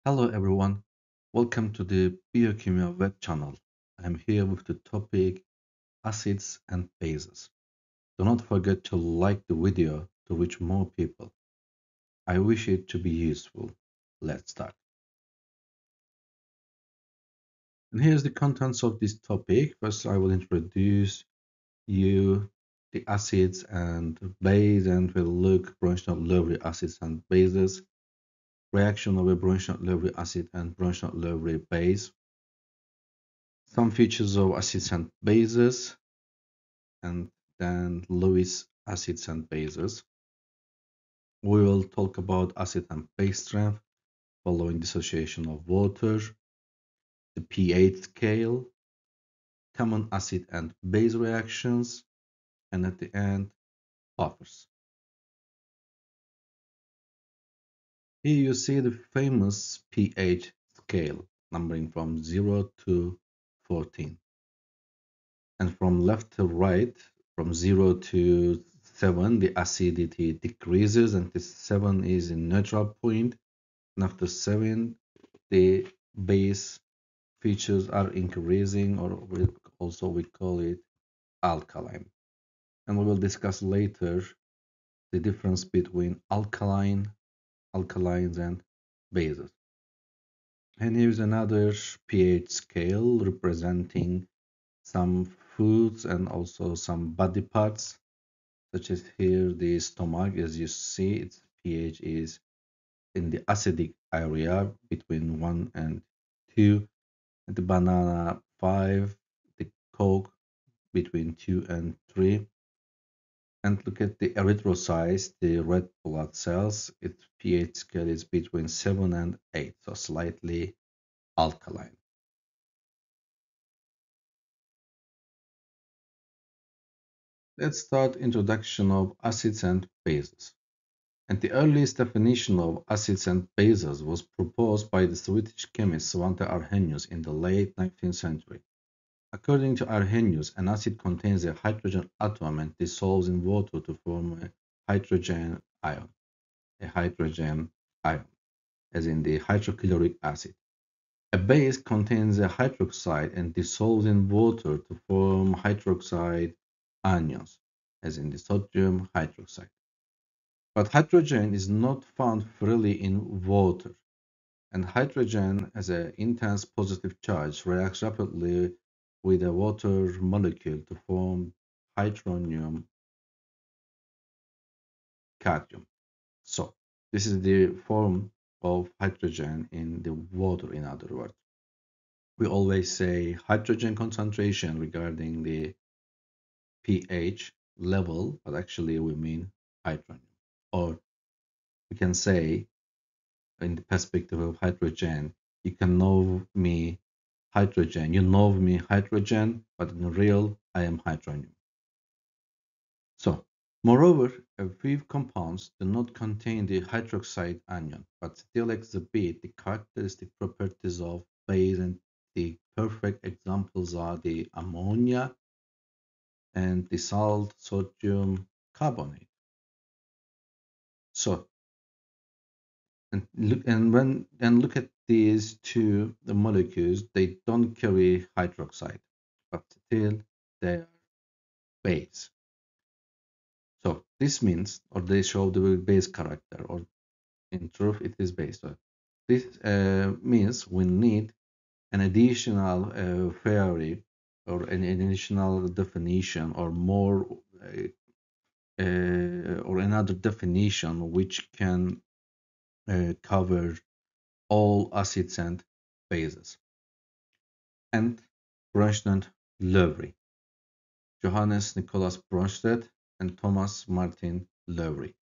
Hello everyone, welcome to the BiochemistryVET channel. I'm here with the topic acids and bases. Do not forget to like the video to reach more people. I wish it to be useful. Let's start. And here's the contents of this topic. First, I will introduce you the acids and base and we'll look Brønsted Lowry acids and bases, reaction of a Brønsted Lowry acid and Brønsted Lowry base, some features of acids and bases, and then Lewis acids and bases. We will talk about acid and base strength following dissociation of water, the pH scale, common acid and base reactions, and at the end, buffers. Here you see the famous pH scale numbering from 0 to 14. And from left to right, from 0 to 7, the acidity decreases, and this 7 is a neutral point. And after 7, the base features are increasing, or we call it alkaline. And we will discuss later the difference between alkalines, and bases. And here's another pH scale representing some foods and also some body parts, such as here the stomach. As you see, its pH is in the acidic area between 1 and 2, and the banana 5, the coke between 2 and 3. And look at the erythrocytes, the red blood cells. Its pH scale is between 7 and 8, so slightly alkaline. Let's start introduction of acids and bases. And the earliest definition of acids and bases was proposed by the Swedish chemist Svante Arrhenius in the late 19th century. According to Arrhenius, an acid contains a hydrogen atom and dissolves in water to form a hydrogen ion, as in the hydrochloric acid. A base contains a hydroxide and dissolves in water to form hydroxide anions, as in the sodium hydroxide. But hydrogen is not found freely in water, and hydrogen has an intense positive charge, reacts rapidly with a water molecule to form hydronium cation. So this is the form of hydrogen in the water, in other words. We always say hydrogen concentration regarding the pH level, but actually we mean hydronium. Or we can say, in the perspective of hydrogen, you can know me hydrogen, you know me hydrogen, but in real, I am hydronium. So, moreover, a few compounds do not contain the hydroxide anion, but still exhibit the characteristic properties of base, and the perfect examples are the ammonia and the salt sodium carbonate. So, look at these two molecules, they don't carry hydroxide, but still they are base. So this means, or they show the base character, or in truth it is base. So this means we need an additional theory, or an additional definition, or more or another definition which can cover all acids and bases. And Brønsted Lowry, Johannes Nicholas Brønsted and Thomas Martin Lowry,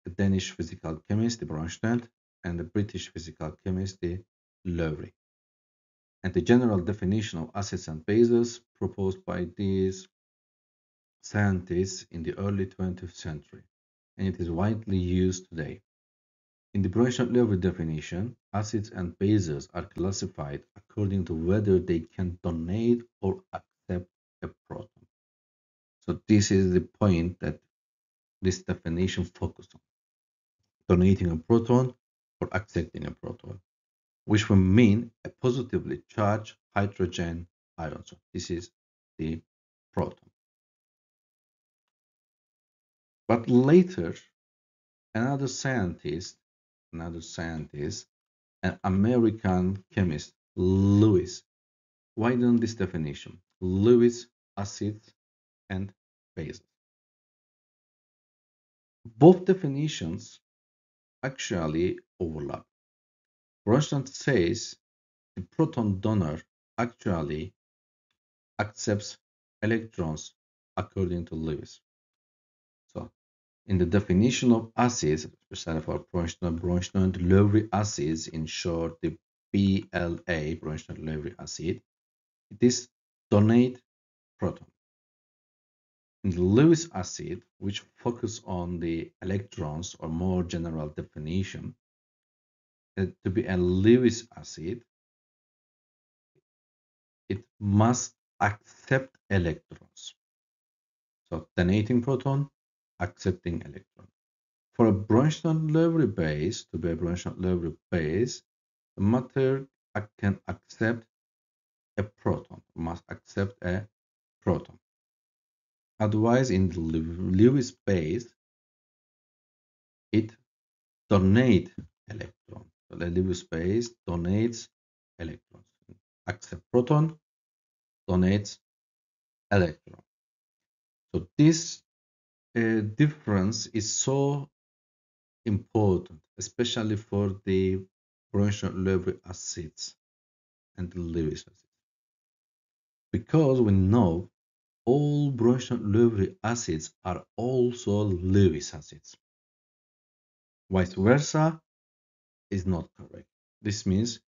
the Danish physical chemist, the Brønsted, and the British physical chemist, the Lowry. And the general definition of acids and bases proposed by these scientists in the early 20th century, and it is widely used today. In the Brønsted-Lowry definition, acids and bases are classified according to whether they can donate or accept a proton. So this is the point that this definition focuses on: donating a proton or accepting a proton. which will mean a positively charged hydrogen ion. So this is the proton. But later, another scientist, an American chemist, Lewis, widened this definition. Lewis acids and bases. Both definitions actually overlap. Brønsted says the proton donor actually accepts electrons according to Lewis. So in the definition of acids, especially for Brønsted Lowry acids, in short the BLA, Brønsted Lowry acid, it is donate proton. In the Lewis acid, which focus on the electrons or more general definition, to be a Lewis acid, it must accept electrons. So donating proton, accepting electron. For a Brønsted-Lowry base, to be a Brønsted-Lowry base, the matter can accept a proton, must accept a proton. Otherwise, in the Lewis base, it donates electron. So the Lewis base donates electrons. Accept proton, donates electron. So this difference is so important, especially for the Brønsted-Lowry acids and the Lewis acids, because we know all Brønsted-Lowry acids are also Lewis acids. Vice versa is not correct. This means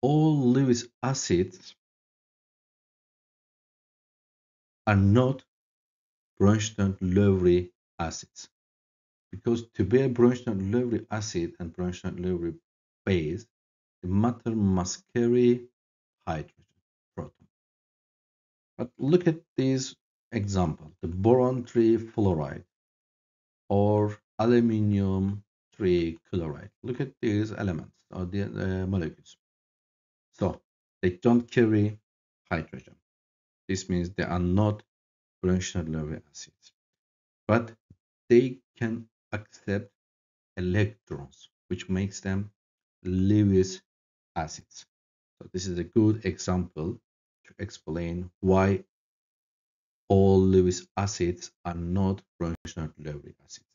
all Lewis acids are not Brønsted-Lowry acids, because to be a Brønsted-Lowry acid and Brønsted-Lowry base, the matter must carry hydrogen, proton. But look at this example, the boron 3 fluoride or aluminium 3 chloride. Look at these elements or the molecules. So they don't carry hydrogen. This means they are not Brønsted-Lowry acids, but they can accept electrons, which makes them Lewis acids. So this is a good example to explain why all Lewis acids are not Brønsted-Lowry acids.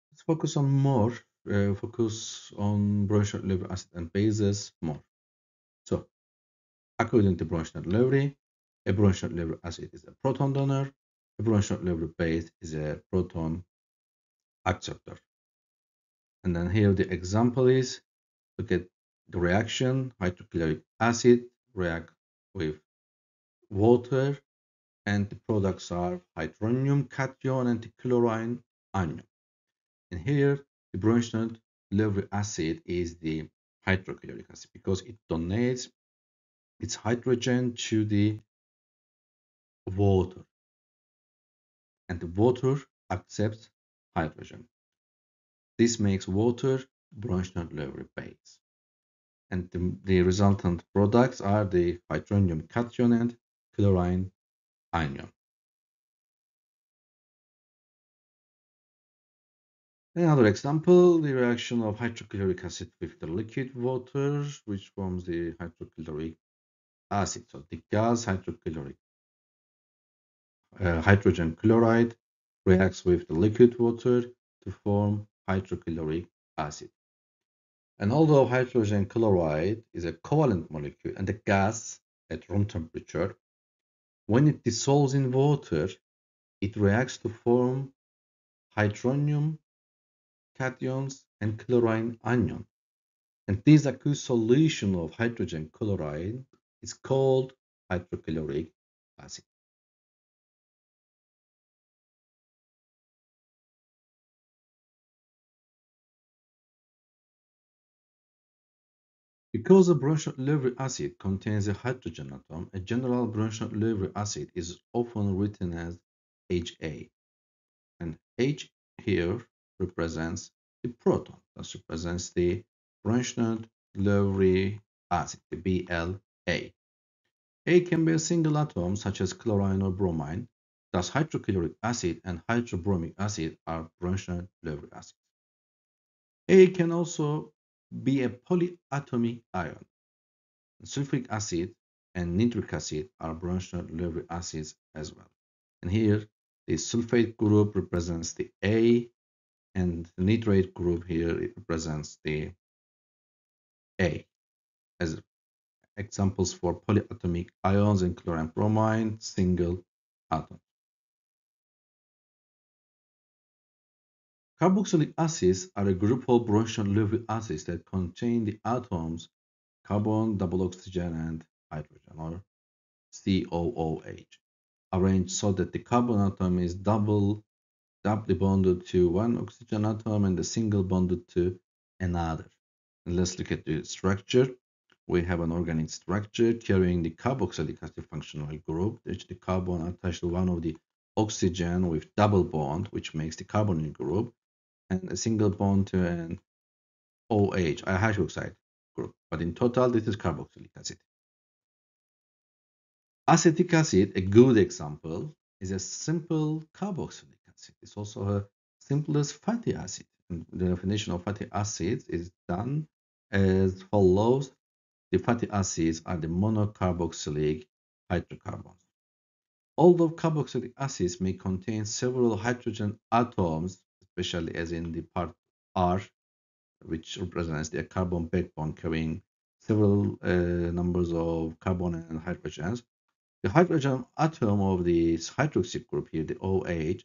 Let's focus on Brønsted-Lowry acid and bases more. So according to Brønsted-Lowry, a Brønsted-Lowry acid is a proton donor, a Brønsted-Lowry base is a proton acceptor. And then here the example is, look at the reaction, hydrochloric acid react with water, and the products are hydronium cation and the chlorine anion. And here the Brønsted-Lowry acid is the hydrochloric acid because it donates its hydrogen to the water, and the water accepts hydrogen. This makes water Brønsted-Lowry base, and the resultant products are the hydronium cation and chlorine anion. Another example, the reaction of hydrochloric acid with the liquid water, which forms the hydrochloric acid. So the gas hydrochloric hydrogen chloride reacts with the liquid water to form hydrochloric acid. And although hydrogen chloride is a covalent molecule and a gas at room temperature, when it dissolves in water, it reacts to form hydronium cations and chlorine anion. And this aqueous solution of hydrogen chloride is called hydrochloric acid. Because a Brønsted-Lowry acid contains a hydrogen atom, a general Brønsted-Lowry acid is often written as HA. And H here represents the proton. That represents the Brønsted Lowry acid, the BLA. A can be a single atom such as chlorine or bromine. Thus, hydrochloric acid and hydrobromic acid are Brønsted Lowry acids. A can also be a polyatomic ion. Sulfuric acid and nitric acid are Brønsted Lowry acids as well. And here, the sulfate group represents the A, and the nitrate group here it represents the A. As examples for polyatomic ions in chlorine bromine, single atom. Carboxylic acids are a group of Brønsted Lowry acids that contain the atoms carbon, double oxygen, and hydrogen, or COOH, arranged so that the carbon atom is doubly bonded to one oxygen atom and a single bonded to another. And let's look at the structure. We have an organic structure carrying the carboxylic acid functional group, which the carbon attached to one of the oxygen with double bond, which makes the carbonyl group, and a single bond to an OH, a hydroxide group. But in total, this is carboxylic acid. Acetic acid, a good example, is a simple carboxylic acid. It's also a simplest fatty acid. And the definition of fatty acids is done as follows. The fatty acids are the monocarboxylic hydrocarbons. Although carboxylic acids may contain several hydrogen atoms, especially as in the part R, which represents the carbon backbone carrying several numbers of carbon and hydrogens, the hydrogen atom of this hydroxy group here, the OH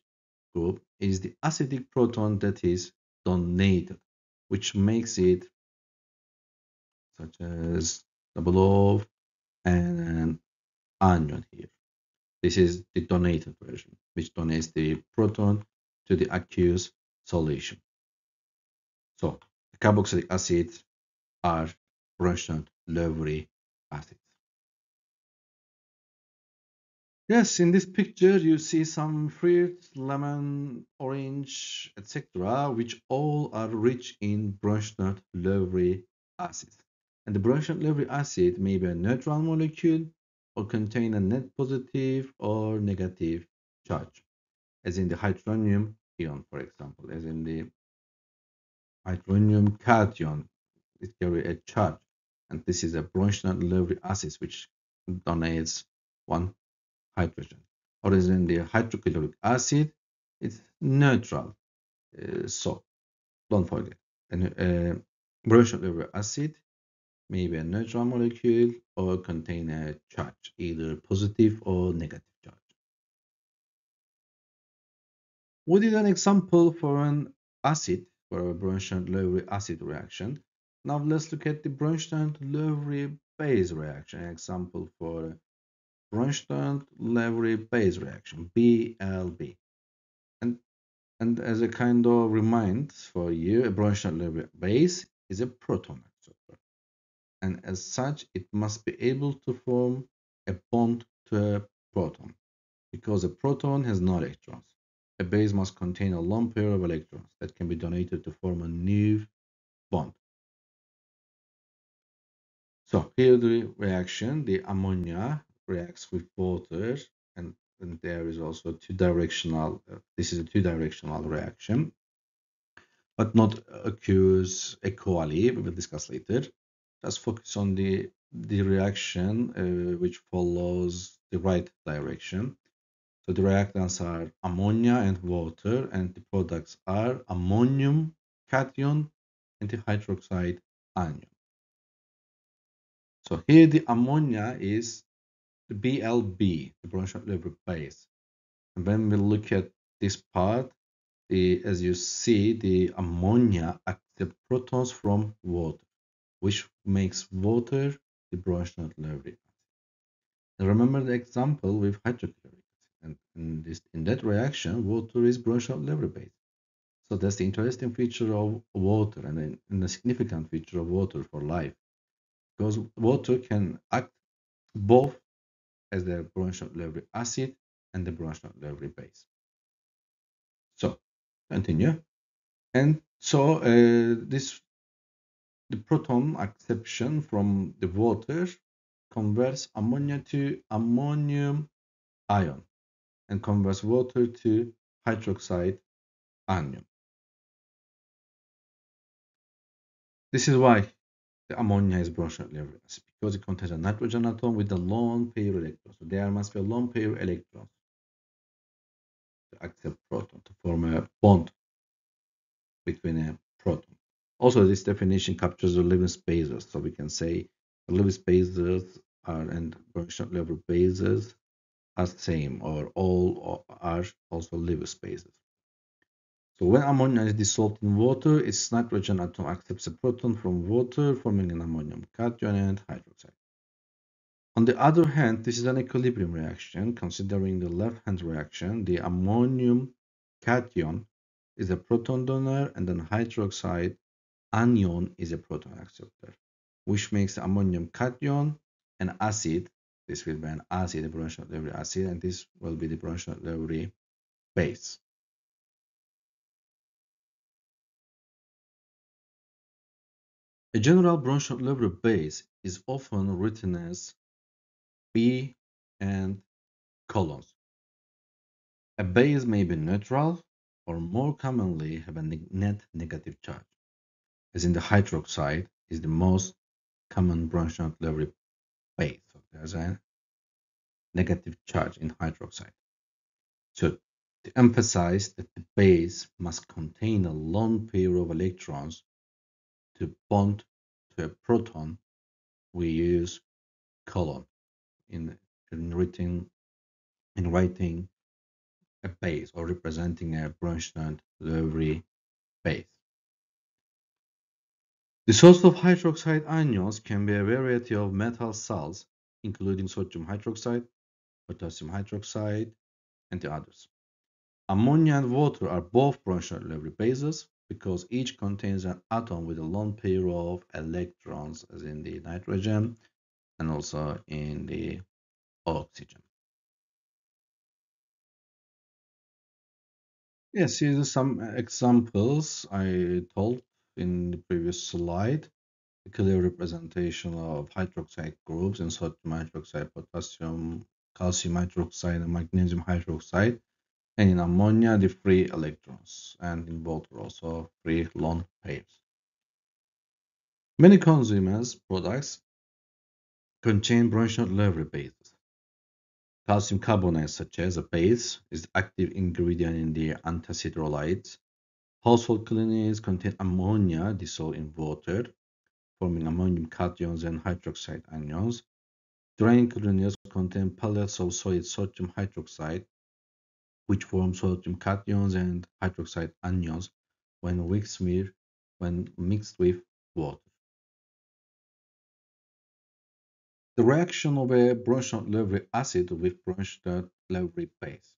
group, is the acidic proton that is donated, which makes it such as double O and an anion here. This is the donated version, which donates the proton to the aqueous solution. So, the carboxylic acids are Brønsted Lowry acids. Yes, in this picture you see some fruit, lemon, orange, etc., which all are rich in Brønsted Lowry acids. And the Brønsted Lowry acid may be a neutral molecule or contain a net positive or negative charge, as in the hydronium ion, for example, as in the hydronium cation, it carries a charge, and this is a Brønsted Lowry acid which donates one hydrogen. Or as in the hydrochloric acid, it's neutral. So don't forget. And Brønsted Lowry acid may be a neutral molecule or contain a charge, either positive or negative charge. We did an example for an acid, for a Brønsted Lowry acid reaction. Now let's look at the Brønsted Lowry base reaction, an example for Brønsted Lowry base reaction, BLB. And as a kind of remind for you, a Brønsted Lowry base is a proton acceptor. And as such, it must be able to form a bond to a proton, because a proton has no electrons. A base must contain a lone pair of electrons that can be donated to form a new bond. So here the reaction, the ammonia reacts with water, and there is also two-directional, this is a two-directional reaction, but not occurs equally. We will discuss later. Just focus on the reaction which follows the right direction. So the reactants are ammonia and water, and the products are ammonium cation and the hydroxide anion. So here the ammonia is the BLB, the Brønsted Lowry base. And when we look at this part, as you see, the ammonia accepts protons from water, which makes water the Brønsted Lowry. Remember the example with hydrochloric acid, and in that reaction, water is Brønsted Lowry base. So that's the interesting feature of water, and a significant feature of water for life, because water can act both as the Brønsted Lowry acid and the Brønsted Lowry base. So continue. And so the proton acception from the water converts ammonia to ammonium ion and converts water to hydroxide anion. This is why the ammonia is Brønsted Lowry acid, because it contains a nitrogen atom with a lone pair electron. So there must be a lone pair electron to accept proton to form a bond between a proton. Also, this definition captures the Lewis bases. So we can say the Lewis bases and Brønsted Lowry bases are same, or all are also Lewis bases. So when ammonia is dissolved in water, its nitrogen atom accepts a proton from water, forming an ammonium cation and hydroxide. On the other hand, this is an equilibrium reaction. Considering the left-hand reaction, the ammonium cation is a proton donor and then hydroxide anion is a proton acceptor, which makes the ammonium cation an acid. This will be an acid, the Brønsted Lowry acid, and this will be the Brønsted Lowry base. A general Brønsted Lowry base is often written as B and colons. A base may be neutral or more commonly have a net negative charge, as in the hydroxide is the most common Brønsted Lowry base. So there's a negative charge in hydroxide. So to emphasize that the base must contain a lone pair of electrons to bond to a proton, we use colon in writing a base or representing a Brønsted Lowry base. The source of hydroxide anions can be a variety of metal salts, including sodium hydroxide, potassium hydroxide, and the others. Ammonia and water are both Brønsted Lowry bases because each contains an atom with a lone pair of electrons, as in the nitrogen and also in the oxygen. Yes, here are some examples I told in the previous slide. A clear representation of hydroxide groups in sodium hydroxide, potassium, calcium hydroxide, and magnesium hydroxide, and in ammonia, the free electrons, and in water also free lone pairs. Many consumers products contain Brønsted Lowry bases. Calcium carbonate, such as a base, is the active ingredient in the antacid hydrolytes. Household cleaners contain ammonia dissolved in water, forming ammonium cations and hydroxide anions. Drain cleaners contain pellets of solid sodium hydroxide, which form sodium cations and hydroxide anions when mixed with water. The reaction of a Brønsted Lowry acid with Brønsted Lowry base.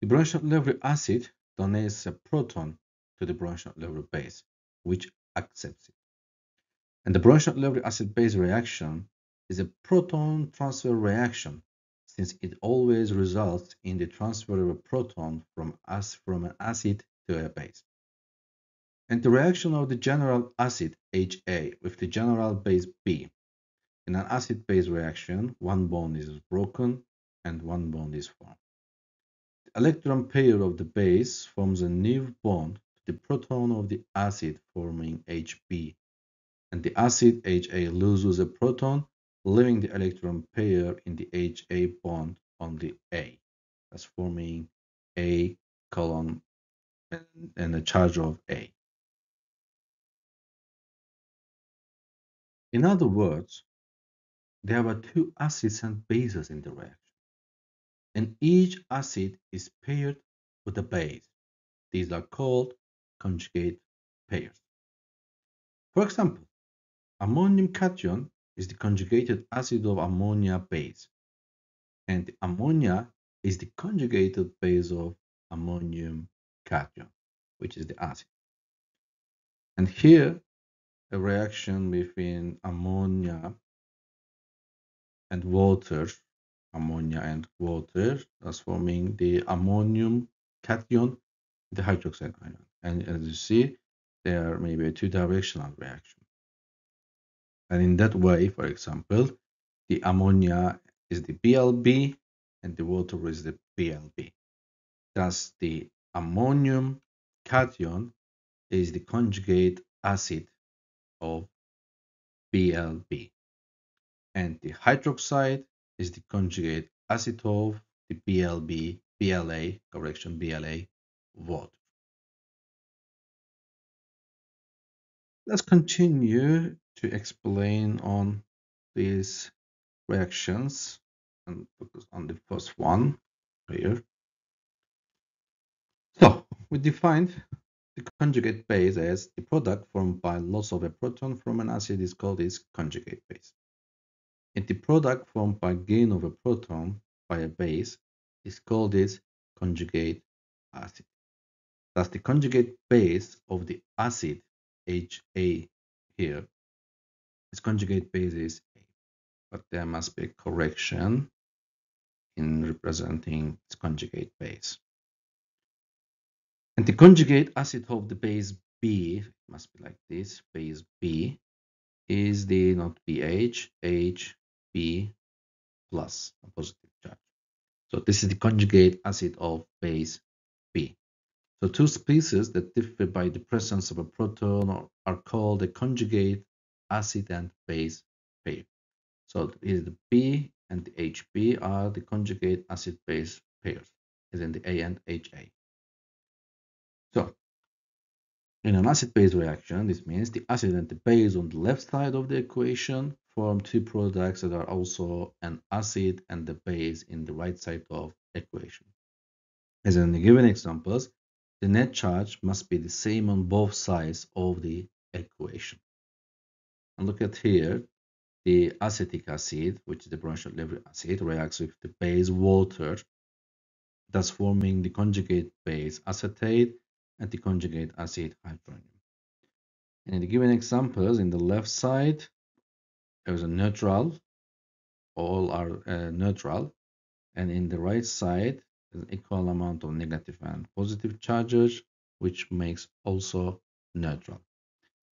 The Brønsted Lowry acid donates a proton to the Brønsted Lowry base, which accepts it. And the Brønsted Lowry acid-base reaction is a proton transfer reaction, since it always results in the transfer of a proton from an acid to a base. And the reaction of the general acid HA with the general base B. In an acid-base reaction, one bond is broken and one bond is formed. The electron pair of the base forms a new bond to the proton of the acid, forming HB, and the acid HA loses a proton, leaving the electron pair in the HA bond on the A, thus forming A colon and a charge of A. In other words, there are two acids and bases in the reaction, and each acid is paired with a base. These are called conjugate pairs. For example, ammonium cation is the conjugated acid of ammonia base, and ammonia is the conjugated base of ammonium cation, which is the acid. And here, a reaction between ammonia and water, thus forming the ammonium cation, the hydroxide ion. And as you see, there may be a two-directional reaction. And in that way, for example, the ammonia is the BLB and the water is the BLB. Thus, the ammonium cation is the conjugate acid of BLB, and the hydroxide is the conjugate acid of the BLA water. Let's continue to explain on these reactions and focus on the first one here. So we defined the conjugate base as the product formed by loss of a proton from an acid is called its conjugate base. And the product formed by gain of a proton by a base is called its conjugate acid. Thus the conjugate base of the acid HA here, its conjugate base is A. But there must be a correction in representing its conjugate base. And the conjugate acid of the base B, it must be like this, base B, is the not BH, HB plus a positive charge. So this is the conjugate acid of base B. So two species that differ by the presence of a proton are called a conjugate acid and base pair. So the B and the HB are the conjugate acid base pairs, as in the A and HA. So in an acid-base reaction, this means the acid and the base on the left side of the equation form two products that are also an acid and the base in the right side of the equation. As in the given examples, the net charge must be the same on both sides of the equation. And look at here, the acetic acid, which is the Brønsted acid, reacts with the base water, thus forming the conjugate base acetate and the conjugate acid hydronium. And in the given examples, in the left side, there is a neutral, all are neutral, and in the right side, there's an equal amount of negative and positive charges, which makes also neutral.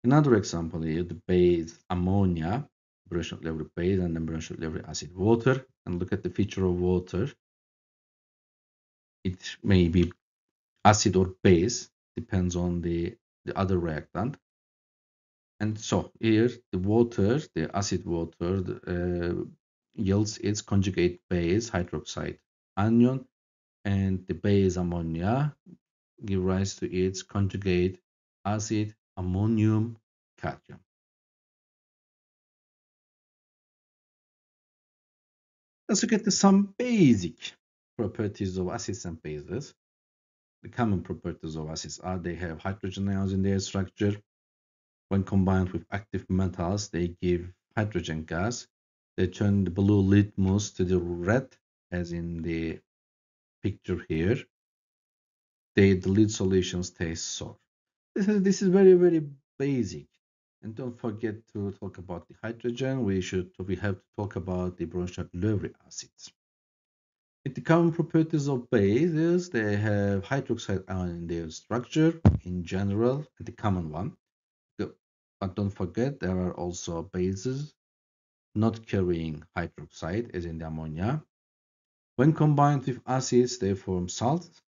Another example here, the base ammonia, Brønsted base, and then Brønsted acid water. And look at the feature of water. It may be acid or base, depends on the other reactant. And so here the water, the acid water, yields its conjugate base, hydroxide anion, and the base ammonia give rise to its conjugate acid ammonium cation. Let's look at some basic properties of acids and bases. The common properties of acids are they have hydrogen ions in their structure. When combined with active metals, they give hydrogen gas. They turn the blue litmus to the red, as in the picture here. They dilute solutions taste sour. This is very, very basic. And don't forget to talk about the hydrogen. We have to talk about the Brønsted acids. The common properties of bases, they have hydroxide ion in their structure in general, the common one. But don't forget, there are also bases not carrying hydroxide, as in the ammonia. When combined with acids, they form salts,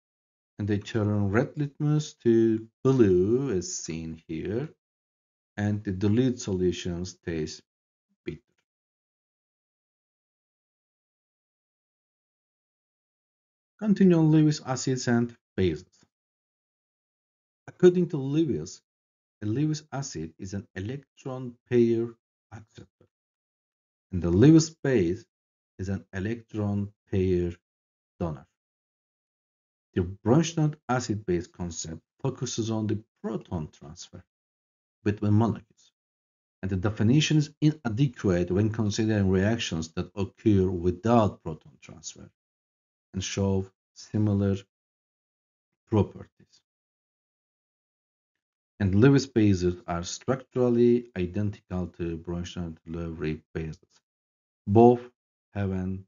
and they turn red litmus to blue, as seen here, and the dilute solutions taste bitter. Continue on Lewis acids and bases. According to Lewis, a Lewis acid is an electron pair acceptor, and the Lewis base is an electron pair donor. The Brønsted acid-base concept focuses on the proton transfer between molecules, and the definition is inadequate when considering reactions that occur without proton transfer and show similar properties. And Lewis bases are structurally identical to Brønsted-Lowry bases. Both have an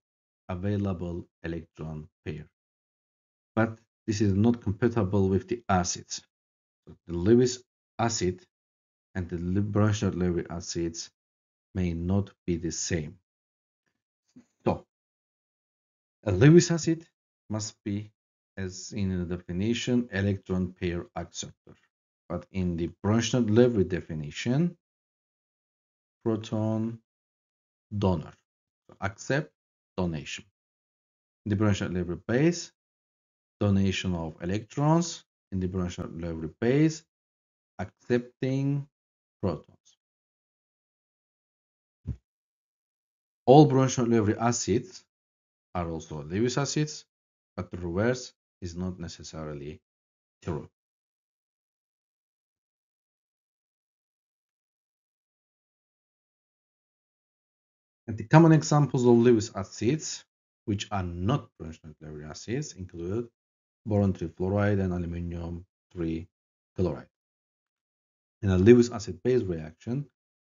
available electron pair. But this is not compatible with the acids. So the Lewis acid and the Brønsted Lowry acids may not be the same. So a Lewis acid must be, as in the definition, electron pair acceptor. But in the Brønsted Lowry definition, proton donor. So accept donation. In the Brønsted Lowry base, donation of electrons. In the Brønsted Lowry base, accepting protons. All Brønsted Lowry acids are also Lewis acids, but the reverse is not necessarily true. And the common examples of Lewis acids, which are not Brønsted Lowry acids, include boron 3 fluoride and aluminum 3 chloride. In a Lewis acid-base reaction,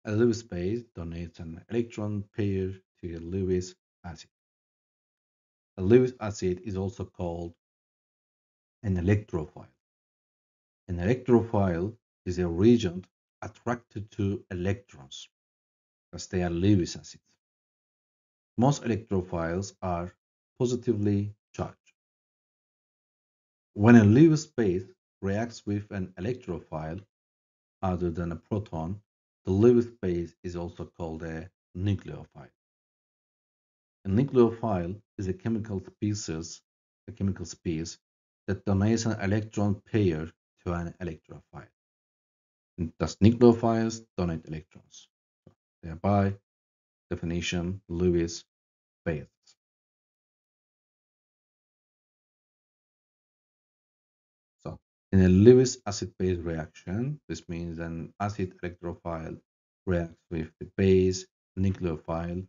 a Lewis base donates an electron pair to a Lewis acid. A Lewis acid is also called an electrophile. An electrophile is a reagent attracted to electrons, as they are Lewis acids. Most electrophiles are positively charged. When a Lewis base reacts with an electrophile other than a proton, the Lewis base is also called a nucleophile. A nucleophile is a chemical species that donates an electron pair to an electrophile. And thus, nucleophiles donate electrons. Thereby, definition, Lewis bases. So, in a Lewis acid-base reaction, this means an acid electrophile reacts with the base nucleophile,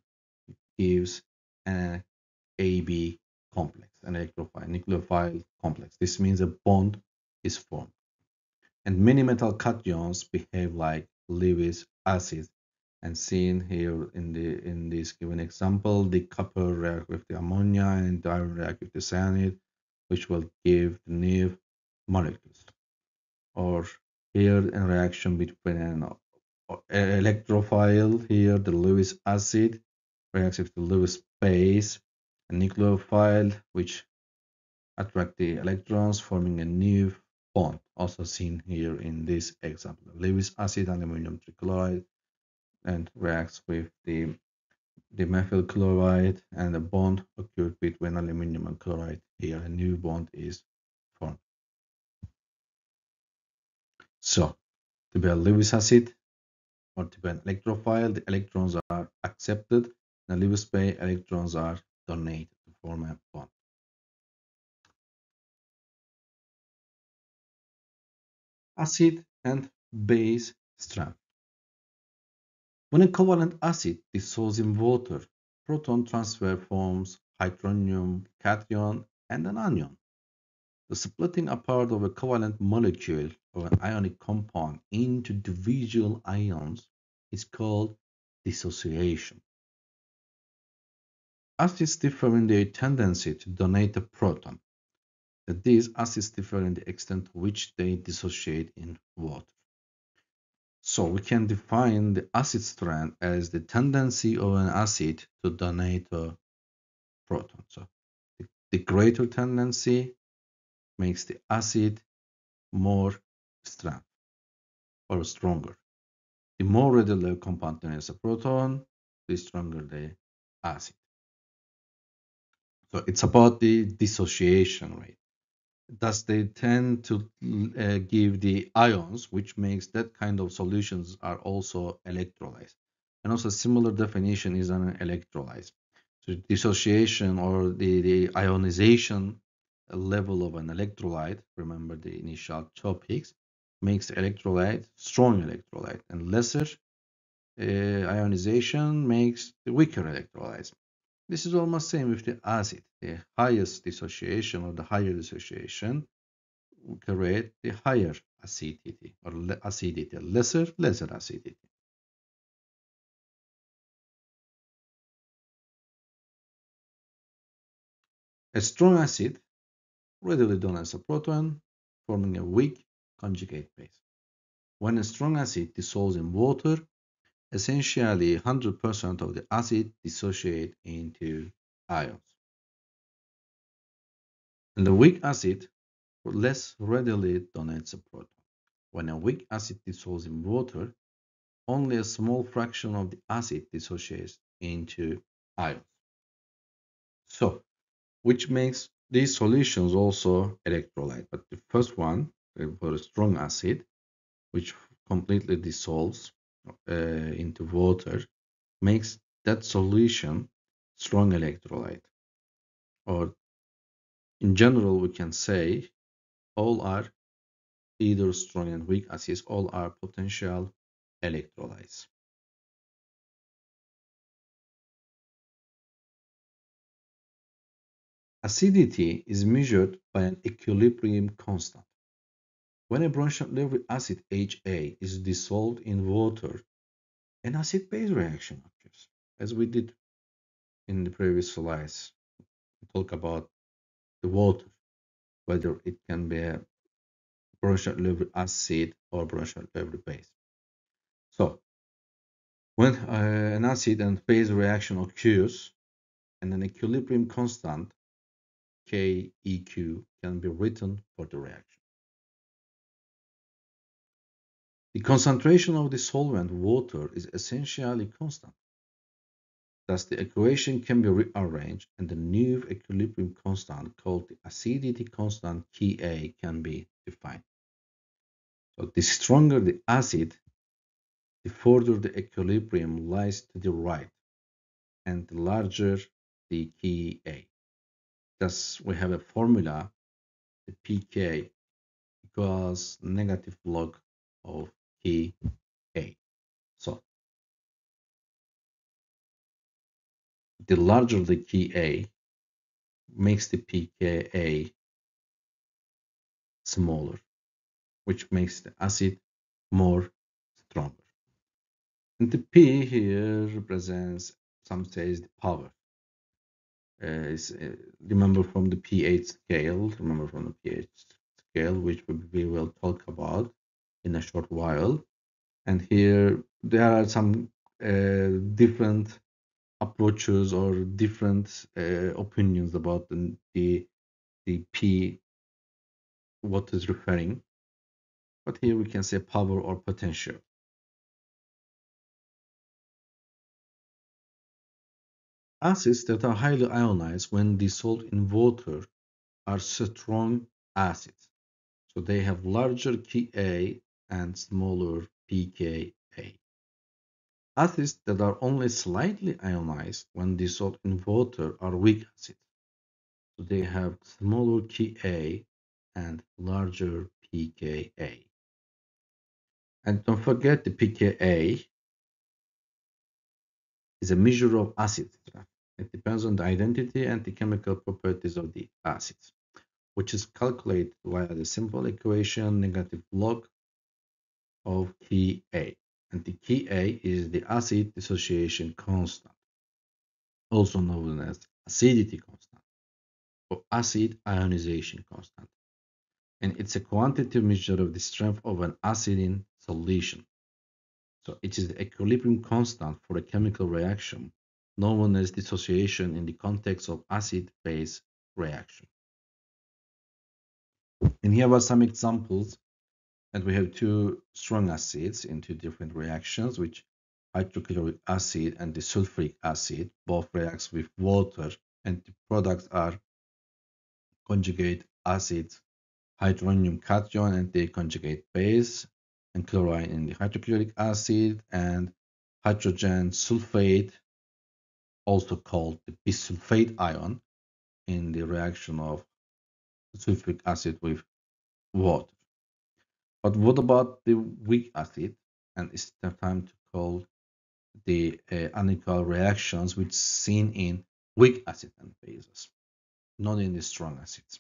gives an AB complex, an electrophile nucleophile complex. This means a bond is formed. And many metal cations behave like Lewis acids, and seen here in this given example, the copper react with the ammonia and the iron react with the cyanide, which will give the new molecules. Or here a reaction between an electrophile, here the Lewis acid reacts with the Lewis base, a nucleophile which attract the electrons, forming a new bond, also seen here in this example. Lewis acid aluminum trichloride and reacts with the methyl chloride, and a bond occurred between aluminum and chloride. Here a new bond is formed. So to be a Lewis acid or to be an electrophile, the electrons are accepted, and Lewis base electrons are donated to form a bond. Acid and base strength. When a covalent acid dissolves in water, proton transfer forms hydronium cation and an anion. The splitting apart of a covalent molecule of an ionic compound into individual ions is called dissociation. Acids differ in their tendency to donate a proton. These acids differ in the extent to which they dissociate in water. So we can define the acid strength as the tendency of an acid to donate a proton. So the greater tendency makes the acid more strength or stronger. The more readily a compound donates a proton, the stronger the acid. So it's about the dissociation rate. Thus, they tend to give the ions, which makes that kind of solutions are also electrolyzed. And also, similar definition is an electrolyte. So, dissociation or the ionization level of an electrolyte, remember the initial topics, makes the electrolyte strong electrolyte, and lesser ionization makes the weaker electrolytes. This is almost same with the acid. The highest dissociation or the higher dissociation will create the higher acidity or acidity, lesser acidity. A strong acid readily donates a proton, forming a weak conjugate base. When a strong acid dissolves in water, essentially 100% of the acid dissociate into ions. And the weak acid less readily donates a proton. When a weak acid dissolves in water, only a small fraction of the acid dissociates into ions. So, which makes these solutions also electrolyte. But the first one, for a strong acid, which completely dissolves into water, makes that solution strong electrolyte. Or in general, we can say all are either strong and weak acids, all are potential electrolytes. Acidity is measured by an equilibrium constant. When a bronchionoid acid HA is dissolved in water, an acid-base reaction occurs, as we did in the previous slides. We talk about the water, whether it can be a bronchionoid acid or bronchionoid base. So, when an acid and base reaction occurs, and an equilibrium constant KEQ can be written for the reaction. The concentration of the solvent water is essentially constant. Thus, the equation can be rearranged and the new equilibrium constant called the acidity constant Ka can be defined. So the stronger the acid, the further the equilibrium lies to the right and the larger the Ka. Thus, we have a formula, the pK equals negative log of Ka. So the larger the Ka makes the pKa smaller, which makes the acid more stronger. And the P here represents, some says, the power. Remember from the pH scale, which we will talk about in a short while. And here there are some different approaches or different opinions about the P, what is referring. But here we can say power or potential. Acids that are highly ionized when dissolved in water are strong acids. So they have larger Ka and smaller pKa. Acids that are only slightly ionized when dissolved in water are weak acids. So they have smaller Ka and larger pKa. And don't forget the pKa is a measure of acid strength. It depends on the identity and the chemical properties of the acids, which is calculated via the simple equation negative log of Ka. And the Ka is the acid dissociation constant, also known as acidity constant or acid ionization constant. And it's a quantitative measure of the strength of an acid in solution. So it is the equilibrium constant for a chemical reaction known as dissociation in the context of acid-base reaction. And here are some examples. And we have two strong acids in two different reactions, which hydrochloric acid and the sulfuric acid both reacts with water, and the products are conjugate acid, hydronium cation and the conjugate base, and chlorine in the hydrochloric acid, and hydrogen sulfate, also called the bisulfate ion, in the reaction of sulfuric acid with water. But what about the weak acid? And it's the time to call the unequal reactions which seen in weak acid and bases, not in the strong acids.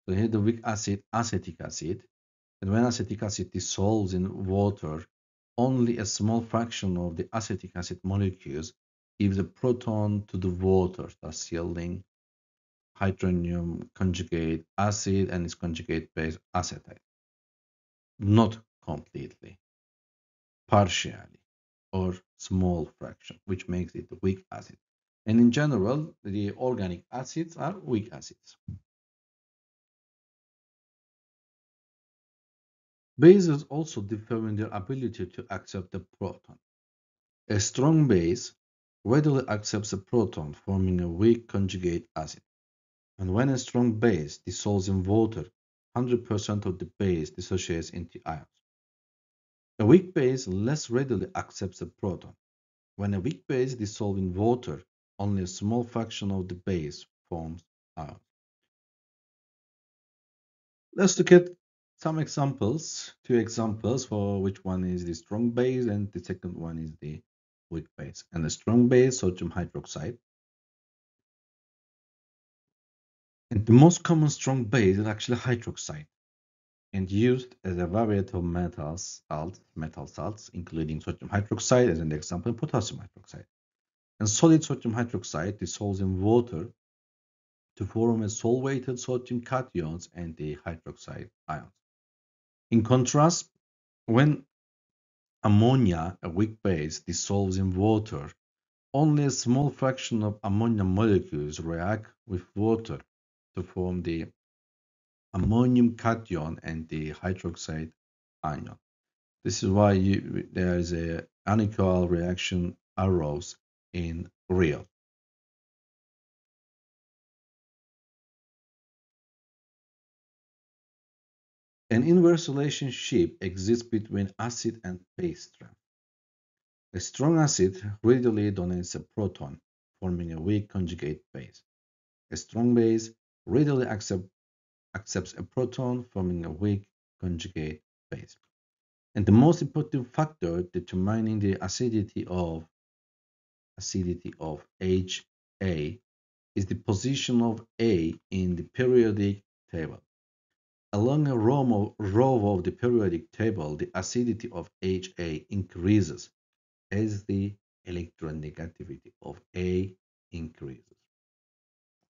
So here the weak acid, acetic acid, and when acetic acid dissolves in water, only a small fraction of the acetic acid molecules gives a proton to the water, thus yielding hydronium conjugate acid and its conjugate base acetate. not completely, partially, or small fraction, which makes it a weak acid. And in general, the organic acids are weak acids. Bases also differ in their ability to accept the proton. A strong base readily accepts a proton, forming a weak conjugate acid. And when a strong base dissolves in water, 100% of the base dissociates into ions. A weak base less readily accepts a proton. When a weak base dissolves in water, only a small fraction of the base forms ions. Let's look at some examples, two examples for which one is the strong base and the second one is the weak base. And the strong base, sodium hydroxide. And the most common strong base is actually hydroxide and used as a variety of metal salts, including sodium hydroxide as an example, and potassium hydroxide. And solid sodium hydroxide dissolves in water to form a solvated sodium cations and the hydroxide ions. In contrast, when ammonia, a weak base, dissolves in water, only a small fraction of ammonia molecules react with water to form the ammonium cation and the hydroxide ion. This is why there is a unequal reaction arrows in real. An inverse relationship exists between acid and base strength. A strong acid readily donates a proton, forming a weak conjugate base. A strong base readily accepts a proton, forming a weak conjugate base. And the most important factor determining the acidity of HA is the position of A in the periodic table. Along a row of the periodic table, the acidity of HA increases as the electronegativity of A increases.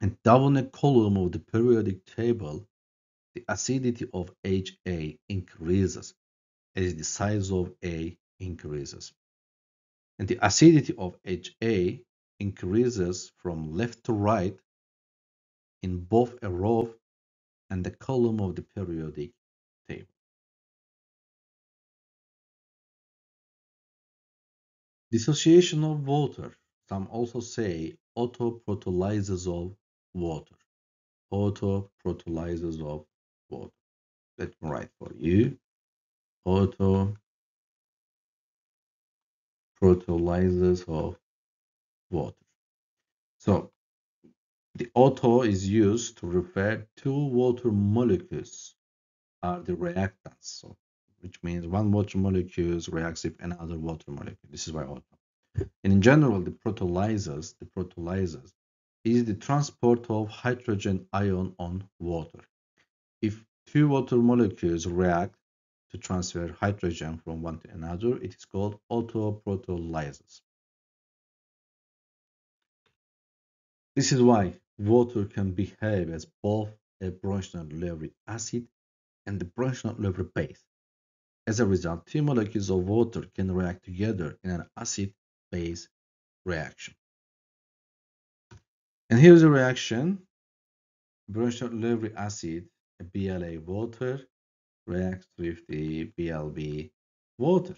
And down a column of the periodic table, the acidity of HA increases as the size of A increases. And the acidity of HA increases from left to right in both a row and the column of the periodic table. Dissociation of water. Some also say autoprotolysis of water. Autoprotolysis of water. Let me write for you. Autoprotolysis of water. So the auto is used to refer two water molecules are the reactants. So which means one water molecule reacts with another water molecule. This is why auto. And in general, the protolysis is the transport of hydrogen ion on water. If two water molecules react to transfer hydrogen from one to another, it is called autoprotolysis. This is why water can behave as both a Brønsted-Lowry acid and the Brønsted-Lowry base. As a result, two molecules of water can react together in an acid-base reaction. And here's a reaction. Brønsted-Lowry acid, a BLA water, reacts with the BLB water.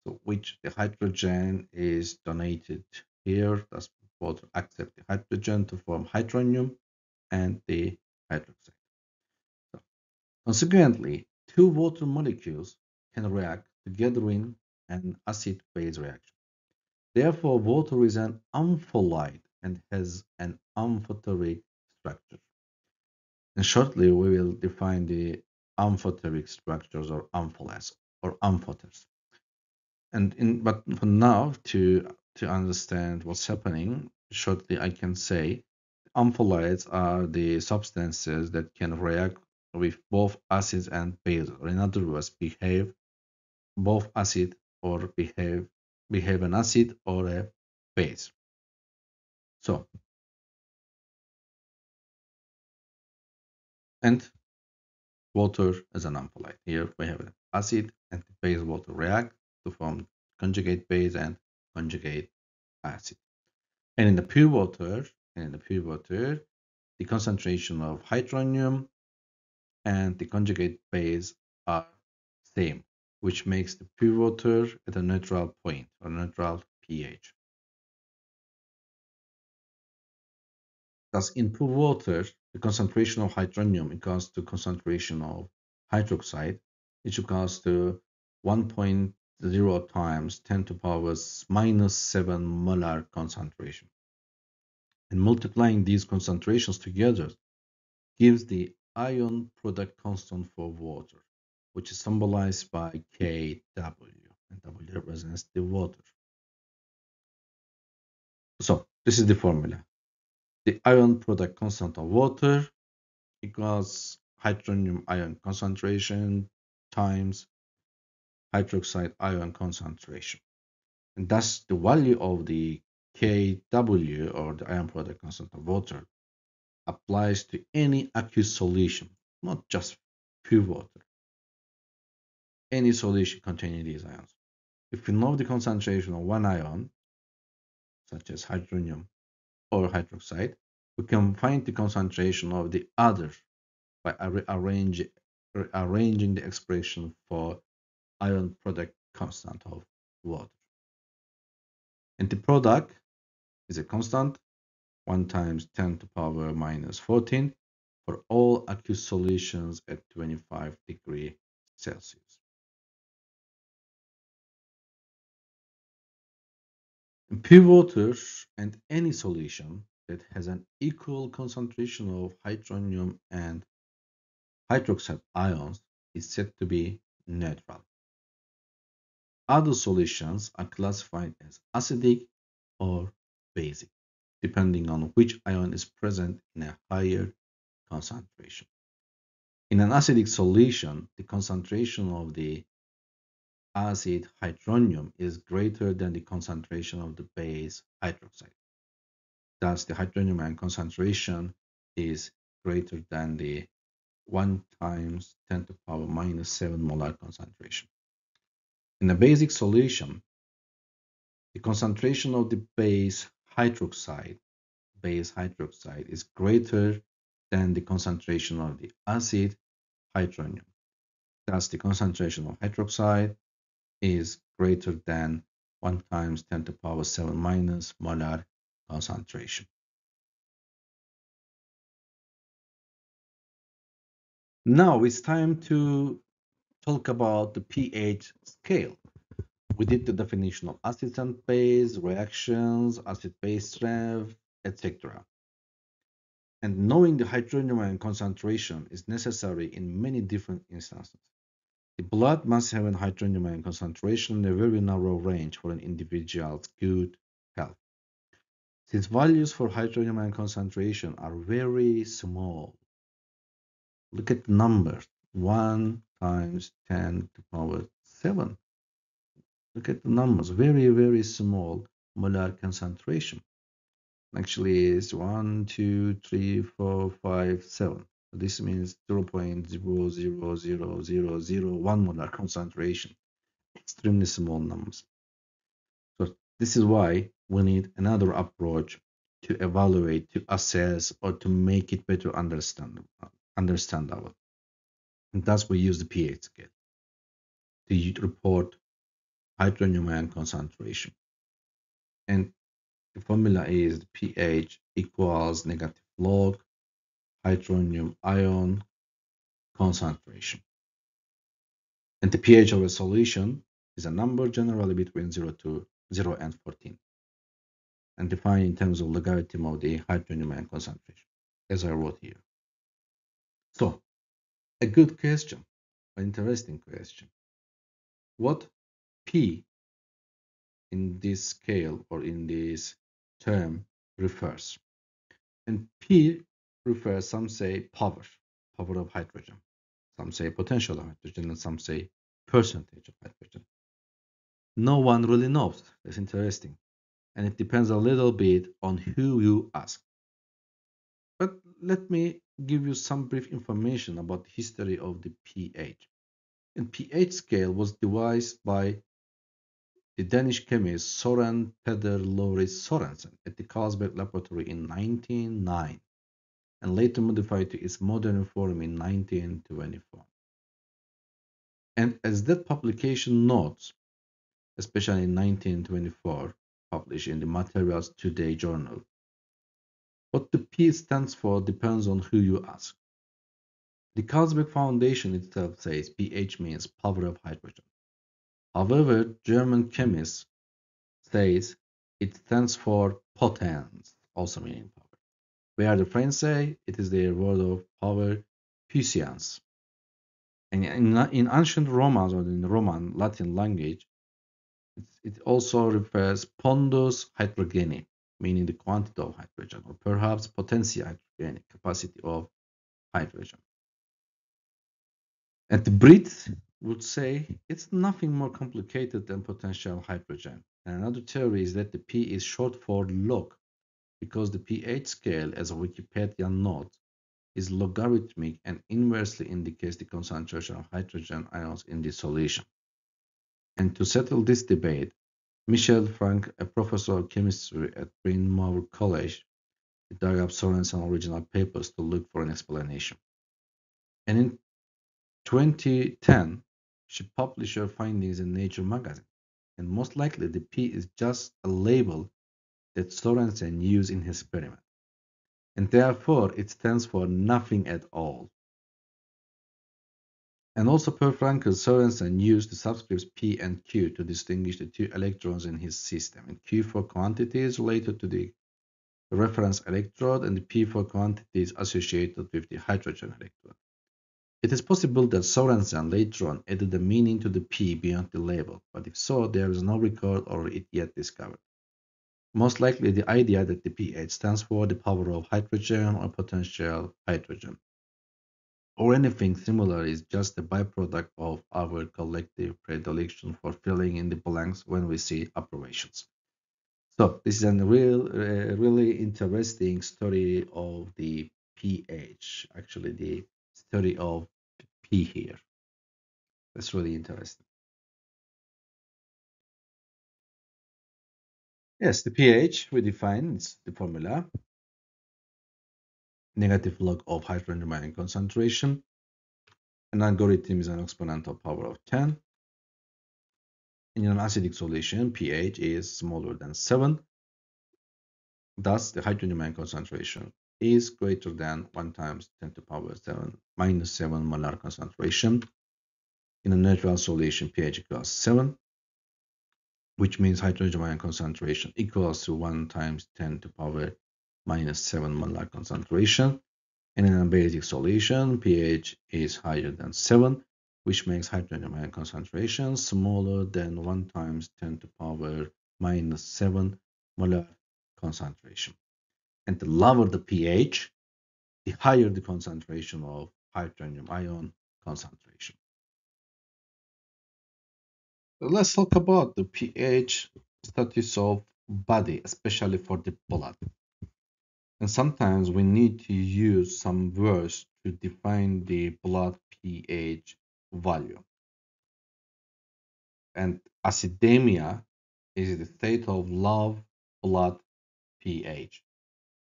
So which the hydrogen is donated here. Thus, water accept the hydrogen to form hydronium and the hydroxide. So, consequently, two water molecules can react together in an acid-base reaction. Therefore, water is an ampholyte and has an amphoteric structure. And shortly, we will define the amphoteric structures or ampholas or amphoters. But for now, to understand what's happening, shortly I can say ampholytes are the substances that can react with both acids and bases, or in other words, behave both acid or behave an acid or a base. So, and water as an ampolite. Here we have an acid and the base water react to form conjugate base and conjugate acid. And in the pure water, the concentration of hydronium and the conjugate base are same, which makes the pure water at a neutral point or neutral pH. Thus, in pure water, the concentration of hydronium equals to concentration of hydroxide, which equals to 1.0 times 10 to the power minus 7 molar concentration. And multiplying these concentrations together gives the ion product constant for water, which is symbolized by Kw, and W represents the water. So this is the formula. The ion product constant of water equals hydronium ion concentration times hydroxide ion concentration. And thus the value of the Kw, or the ion product constant of water, applies to any aqueous solution, not just pure water. Any solution containing these ions. If we know the concentration of one ion, such as hydronium or hydroxide, we can find the concentration of the other by rearranging the expression for ion product constant of water. And the product is a constant, 1 times 10 to the power minus 14 for all aqueous solutions at 25 degrees Celsius. In pure water and any solution that has an equal concentration of hydronium and hydroxide ions is said to be neutral. Other solutions are classified as acidic or basic, depending on which ion is present in a higher concentration. In an acidic solution, the concentration of the acid hydronium is greater than the concentration of the base hydroxide. Thus, the hydronium ion concentration is greater than the 1 times 10 to the power minus 7 molar concentration. In a basic solution, the concentration of the base hydroxide is greater than the concentration of the acid hydronium. Thus, the concentration of hydroxide is greater than 1 times 10 to the power 7 minus molar concentration. Now it's time to talk about the pH scale. We did the definition of acid and base, reactions, acid-base strength, etc. And knowing the hydronium ion concentration is necessary in many different instances. The blood must have a hydronium ion concentration in a very narrow range for an individual's good health. Since values for hydronium ion concentration are very small, look at the numbers, 1 times 10 to the power 7. Look at the numbers, very, very small molar concentration. Actually, it's 1, 2, 3, 4, 5, 7. This means 0.0000001 molar concentration. Extremely small numbers. So this is why we need another approach to evaluate, to assess, or to make it better understandable. And thus we use the pH scale to report hydronium ion concentration. And the formula is pH equals negative log hydronium ion concentration. And the pH of a solution is a number generally between 0 and 14, and defined in terms of logarithm of the hydronium ion concentration, as I wrote here. So, a good question, an interesting question. What P in this scale or in this term refers? And P refers, some say power of hydrogen, some say potential of hydrogen, and some say percentage of hydrogen. No one really knows. That's interesting. And it depends a little bit on who you ask. But let me give you some brief information about the history of the pH. And pH scale was devised by the Danish chemist Søren Peder Lowry Sørensen at the Carlsberg Laboratory in 1909 and later modified to its modern form in 1924. And as that publication notes, especially in 1924, published in the Materials Today journal, what the P stands for depends on who you ask. The Carlsberg Foundation itself says pH means power of hydrogen. However, German chemists says it stands for potens, also meaning power. Where the French say it is their word of power, puissance. And in ancient Romans or in the Roman Latin language, it also refers pondus hydrogeni, meaning the quantity of hydrogen, or perhaps potentia hydrogeni, capacity of hydrogen. And the Brits would say it's nothing more complicated than potential hydrogen. And another theory is that the P is short for log, because the pH scale, as a Wikipedia note, is logarithmic and inversely indicates the concentration of hydrogen ions in the solution. And to settle this debate, Michel Frank, a professor of chemistry at Bryn Mawr College, dug up Sorensen's original papers to look for an explanation. And in 2010, she published her findings in Nature magazine. And most likely, the P is just a label that Sorensen used in his experiment. And therefore, it stands for nothing at all. And also per Frankel, Sorensen used the subscripts P and Q to distinguish the two electrons in his system, and Q for quantities related to the reference electrode and the P for quantities associated with the hydrogen electrode. It is possible that Sorensen later on added a meaning to the P beyond the label, but if so, there is no record or it yet discovered. Most likely the idea that the pH stands for the power of hydrogen or potential hydrogen, or anything similar, is just a byproduct of our collective predilection for filling in the blanks when we see operations. So this is a really interesting story of the pH, actually the story of P here. That's really interesting. Yes, the pH we define is the formula, negative log of hydrogen ion concentration. An algorithm is an exponential power of 10. In an acidic solution, pH is smaller than 7. Thus, the hydrogen ion concentration is greater than 1 times 10 to the power 7 minus 7 molar concentration. In a neutral solution, pH equals 7, which means hydrogen ion concentration equals to 1 times 10 to the power minus 7 molar concentration. And in a basic solution, pH is higher than 7, which makes hydrogen ion concentration smaller than 1 times 10 to the power minus 7 molar concentration. And the lower the pH, the higher the concentration of hydrogen ion concentration. So let's talk about the pH status of body, especially for the blood. And sometimes we need to use some words to define the blood pH value. And acidemia is the state of low blood pH.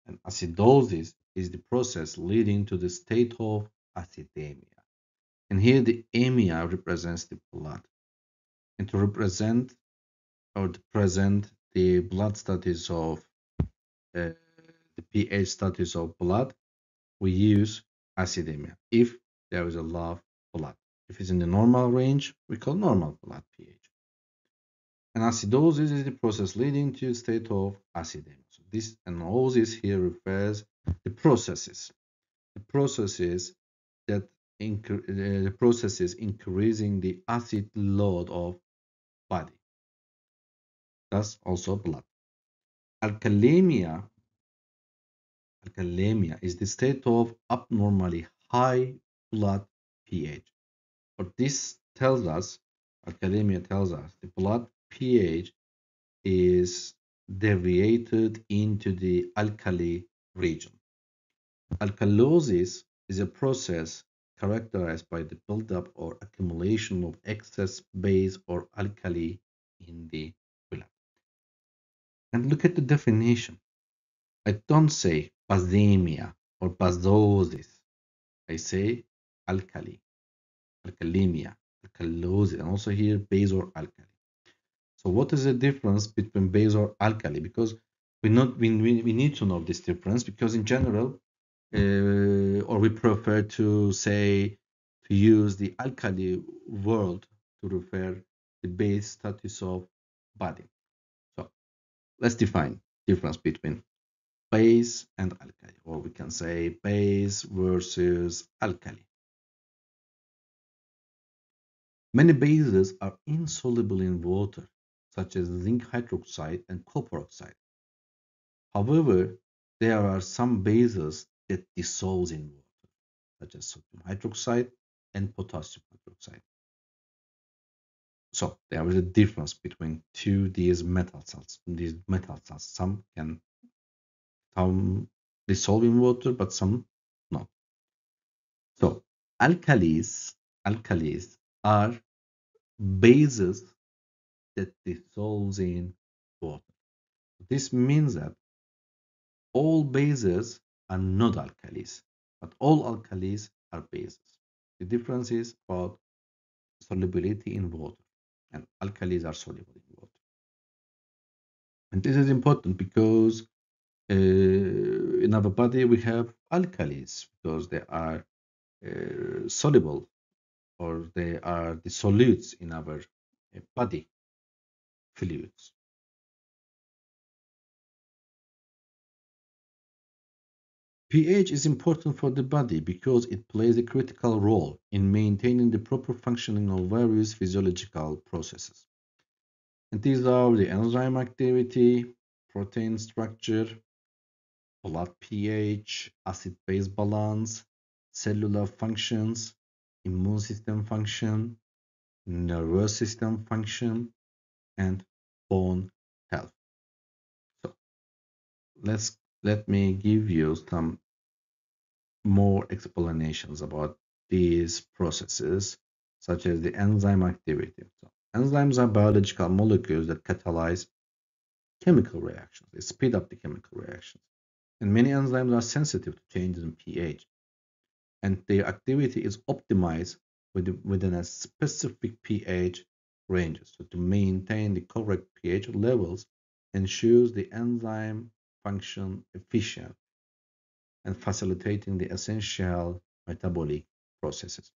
And acidosis is the process leading to the state of acidemia. And here the emia represents the blood. And to represent or to present the blood status of the pH status of blood, we use acidemia if there is a low blood. If it's in the normal range, we call normal blood pH. And acidosis is the process leading to a state of acidemia. So this anosis here refers the processes that the processes increasing the acid load of body. Thus also blood. Alkalemia is the state of abnormally high blood pH. But this tells us, alkalemia tells us, the blood pH is deviated into the alkali region. Alkalosis is a process characterized by the buildup or accumulation of excess base or alkali in the blood. And look at the definition. I don't say acidemia or acidosis. I say alkali, alkalemia, alkalosis, and also here base or alkali. So what is the difference between base or alkali? Because we need to know this difference, because in general, or we prefer to use the alkali word to refer the base status of body. So let's define difference between base and alkali, or we can say base versus alkali. Many bases are insoluble in water, such as zinc hydroxide and copper oxide. However, there are some bases that dissolve in water, such as sodium hydroxide and potassium hydroxide. So there is a difference between these metal salts. Some can dissolve in water, but some not. So alkalis are bases that dissolve in water. This means that all bases are not alkalis, but all alkalis are bases. The difference is about solubility in water, and alkalis are soluble in water. And this is important because in our body we have alkalis because they are soluble, or they are the solutes in our body fluids. pH is important for the body because it plays a critical role in maintaining the proper functioning of various physiological processes. And these are the enzyme activity, protein structure, blood pH, acid-base balance, cellular functions, immune system function, nervous system function, and bone health. So let me give you some more explanations about these processes, such as the enzyme activity. So enzymes are biological molecules that catalyze chemical reactions. They speed up the chemical reactions. And many enzymes are sensitive to changes in pH, and their activity is optimized within a specific pH ranges. So to maintain the correct pH levels ensures the enzyme function efficient and facilitating the essential metabolic processes.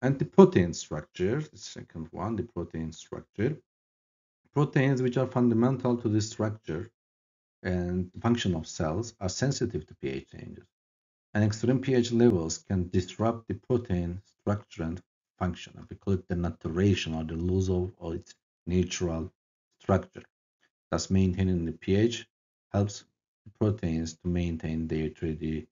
And the protein structure, the second one, the protein structure. Proteins, which are fundamental to the structure and function of cells, are sensitive to pH changes. And extreme pH levels can disrupt the protein structure and function. And we call it the naturation, or the loss of its natural structure. Thus, maintaining the pH helps the proteins to maintain their 3D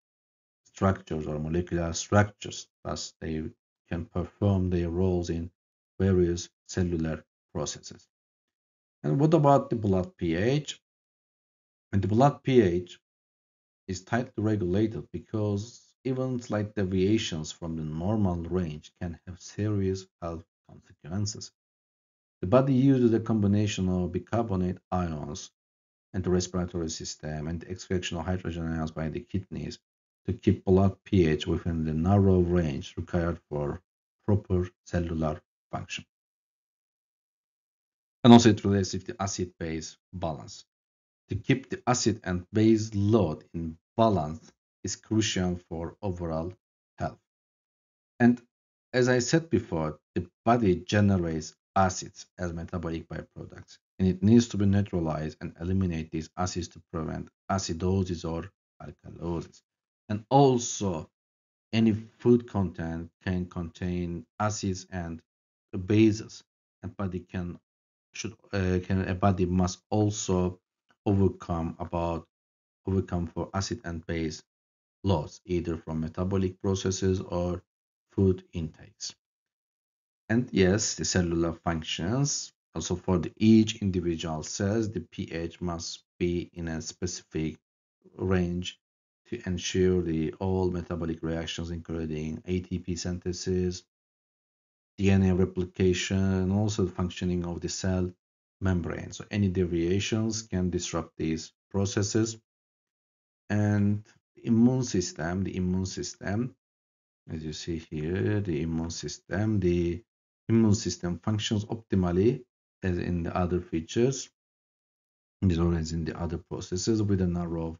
structures or molecular structures. Thus, they can perform their roles in various cellular processes. And what about the blood pH? And the blood pH is tightly regulated because even slight deviations from the normal range can have serious health consequences. The body uses a combination of bicarbonate ions and the respiratory system and the extraction of hydrogen ions by the kidneys to keep blood pH within the narrow range required for proper cellular function. And also it relates with the acid-base balance. To keep the acid and base load in balance is crucial for overall health. And as I said before, the body generates acids as metabolic byproducts, and it needs to be neutralized and eliminate these acids to prevent acidosis or alkalosis. And also, any food content can contain acids and bases, and a body must also overcome for acid and base loss, either from metabolic processes or food intakes. And yes, the cellular functions, also for each individual cells, the pH must be in a specific range to ensure all metabolic reactions, including ATP synthesis, DNA replication, and also the functioning of the cell membrane. So any deviations can disrupt these processes. And the immune system, as you see here, the immune system functions optimally as in the other features, as well as in the other processes with a narrow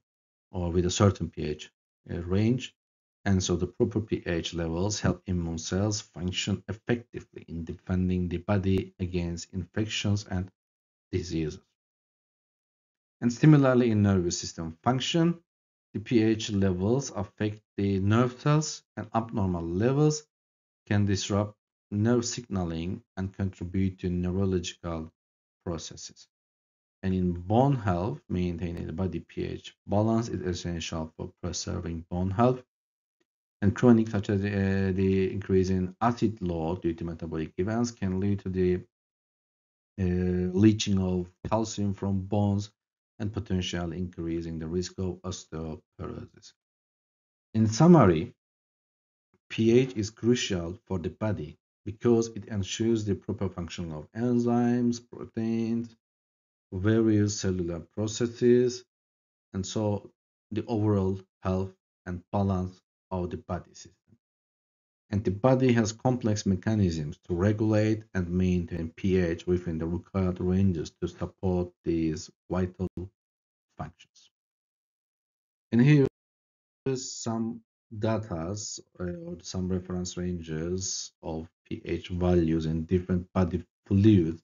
or with a certain pH range. And so the proper pH levels help immune cells function effectively in defending the body against infections and diseases. And similarly, in nervous system function, the pH levels affect the nerve cells, and abnormal levels can disrupt nerve signaling and contribute to neurological processes. And in bone health, maintaining the body pH balance is essential for preserving bone health. And chronic, such as the increase in acid load due to metabolic events, can lead to the leaching of calcium from bones and potentially increasing the risk of osteoporosis. In summary, pH is crucial for the body because it ensures the proper function of enzymes, proteins, various cellular processes, and so the overall health and balance of the body system. And the body has complex mechanisms to regulate and maintain pH within the required ranges to support these vital functions. And here is some data or some reference ranges of pH values in different body fluids.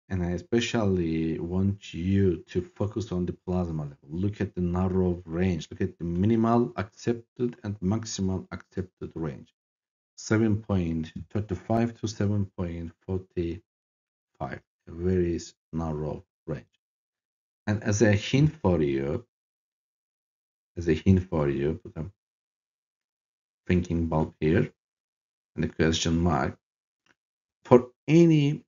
And I especially want you to focus on the plasma level. Look at the narrow range. Look at the minimal accepted and maximal accepted range. 7.35 to 7.45, a very narrow range. And as a hint for you, put a thinking bulb here and a question mark. For any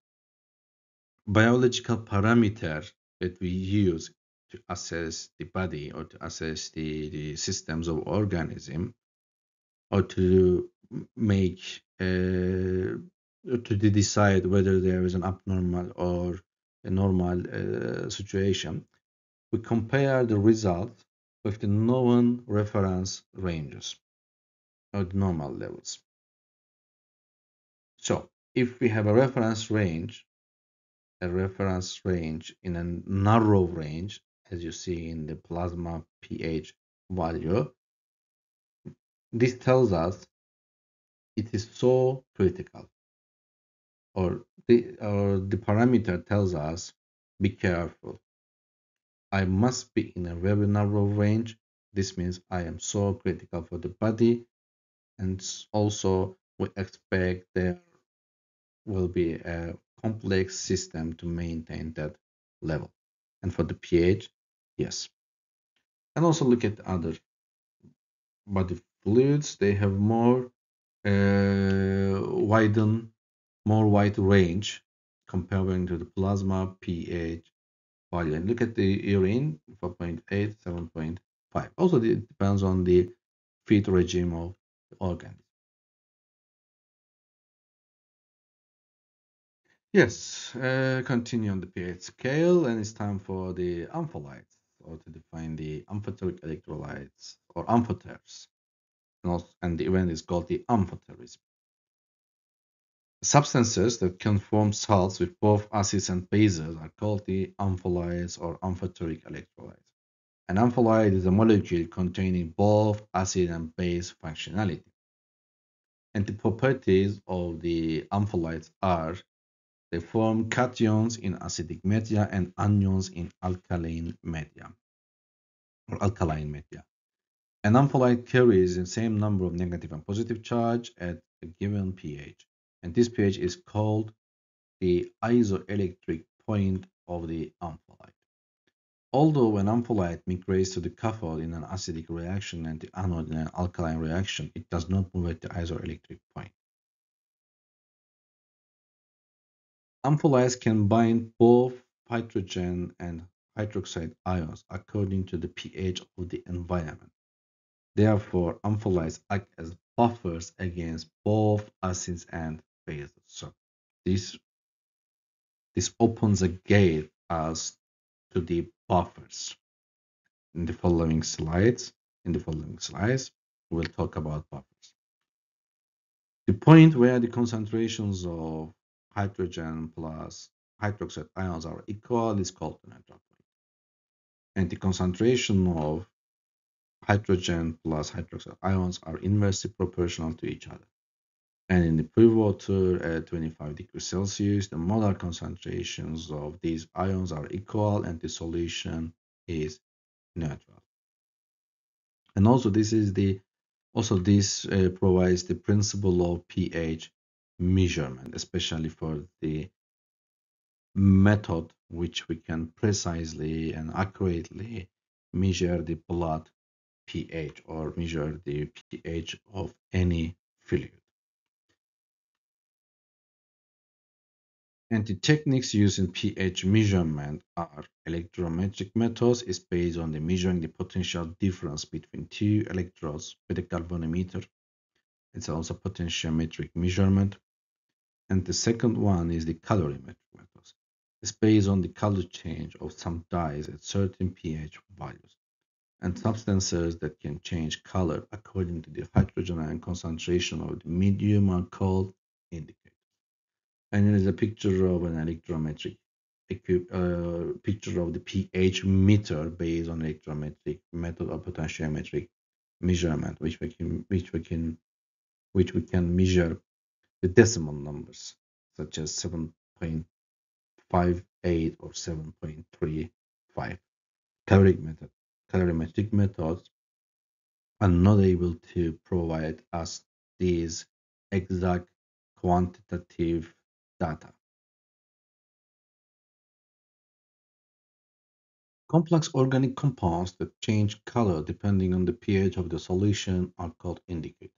biological parameter that we use to assess the body or to assess the systems of organism, or to make to decide whether there is an abnormal or a normal situation, we compare the results with the known reference ranges or the normal levels. So if we have a reference range in a narrow range, as you see in the plasma pH value, this tells us it is so critical, or the parameter tells us, be careful. I must be in a very narrow range. This means I am so critical for the body, and also we expect there will be a complex system to maintain that level. And for the pH, yes. And also look at other body fluids. They have more wide range comparing to the plasma pH value. And look at the urine, 4.8, 7.5. Also, it depends on the feed regime of the organism. Yes, continue on the pH scale, and it's time for the ampholytes, or to define the amphoteric electrolytes, or amphoteres. And the event is called the amphoterism. Substances that can form salts with both acids and bases are called the ampholytes or amphoteric electrolytes. An ampholyte is a molecule containing both acid and base functionality. And the properties of the ampholytes are they form cations in acidic media and anions in alkaline media. An ampholyte carries the same number of negative and positive charge at a given pH, and this pH is called the isoelectric point of the ampholyte. Although an ampholyte migrates to the cathode in an acidic reaction and the anode in an alkaline reaction, it does not move at the isoelectric point. Ampholytes can bind both hydrogen and hydroxide ions according to the pH of the environment. Therefore, ampholytes act as buffers against both acids and bases. So this this opens a gate as to the buffers. In the following slides, we'll talk about buffers. The point where the concentrations of hydrogen plus hydroxide ions are equal is called the neutral point. And the concentration of hydrogen plus hydroxide ions are inversely proportional to each other. And in the pure water at 25 degrees Celsius, the molar concentrations of these ions are equal and the solution is neutral. And also this provides the principle of pH measurement, especially for the method which we can precisely and accurately measure the blood pH or measure the pH of any fluid. And the techniques used in pH measurement are electrometric methods is based on the measuring the potential difference between two electrodes with a galvanometer. It's also potentiometric measurement. And the second one is the calorimetric methods. It's based on the color change of some dyes at certain pH values. And substances that can change color according to the hydrogen ion concentration of the medium are called indicators. And here is a picture of an electrometric picture of the pH meter based on electrometric method of potentiometric measurement, which we can measure the decimal numbers, such as 7.58 or 7.35. Calorimetric methods are not able to provide us these exact quantitative data. Complex organic compounds that change color depending on the pH of the solution are called indicators.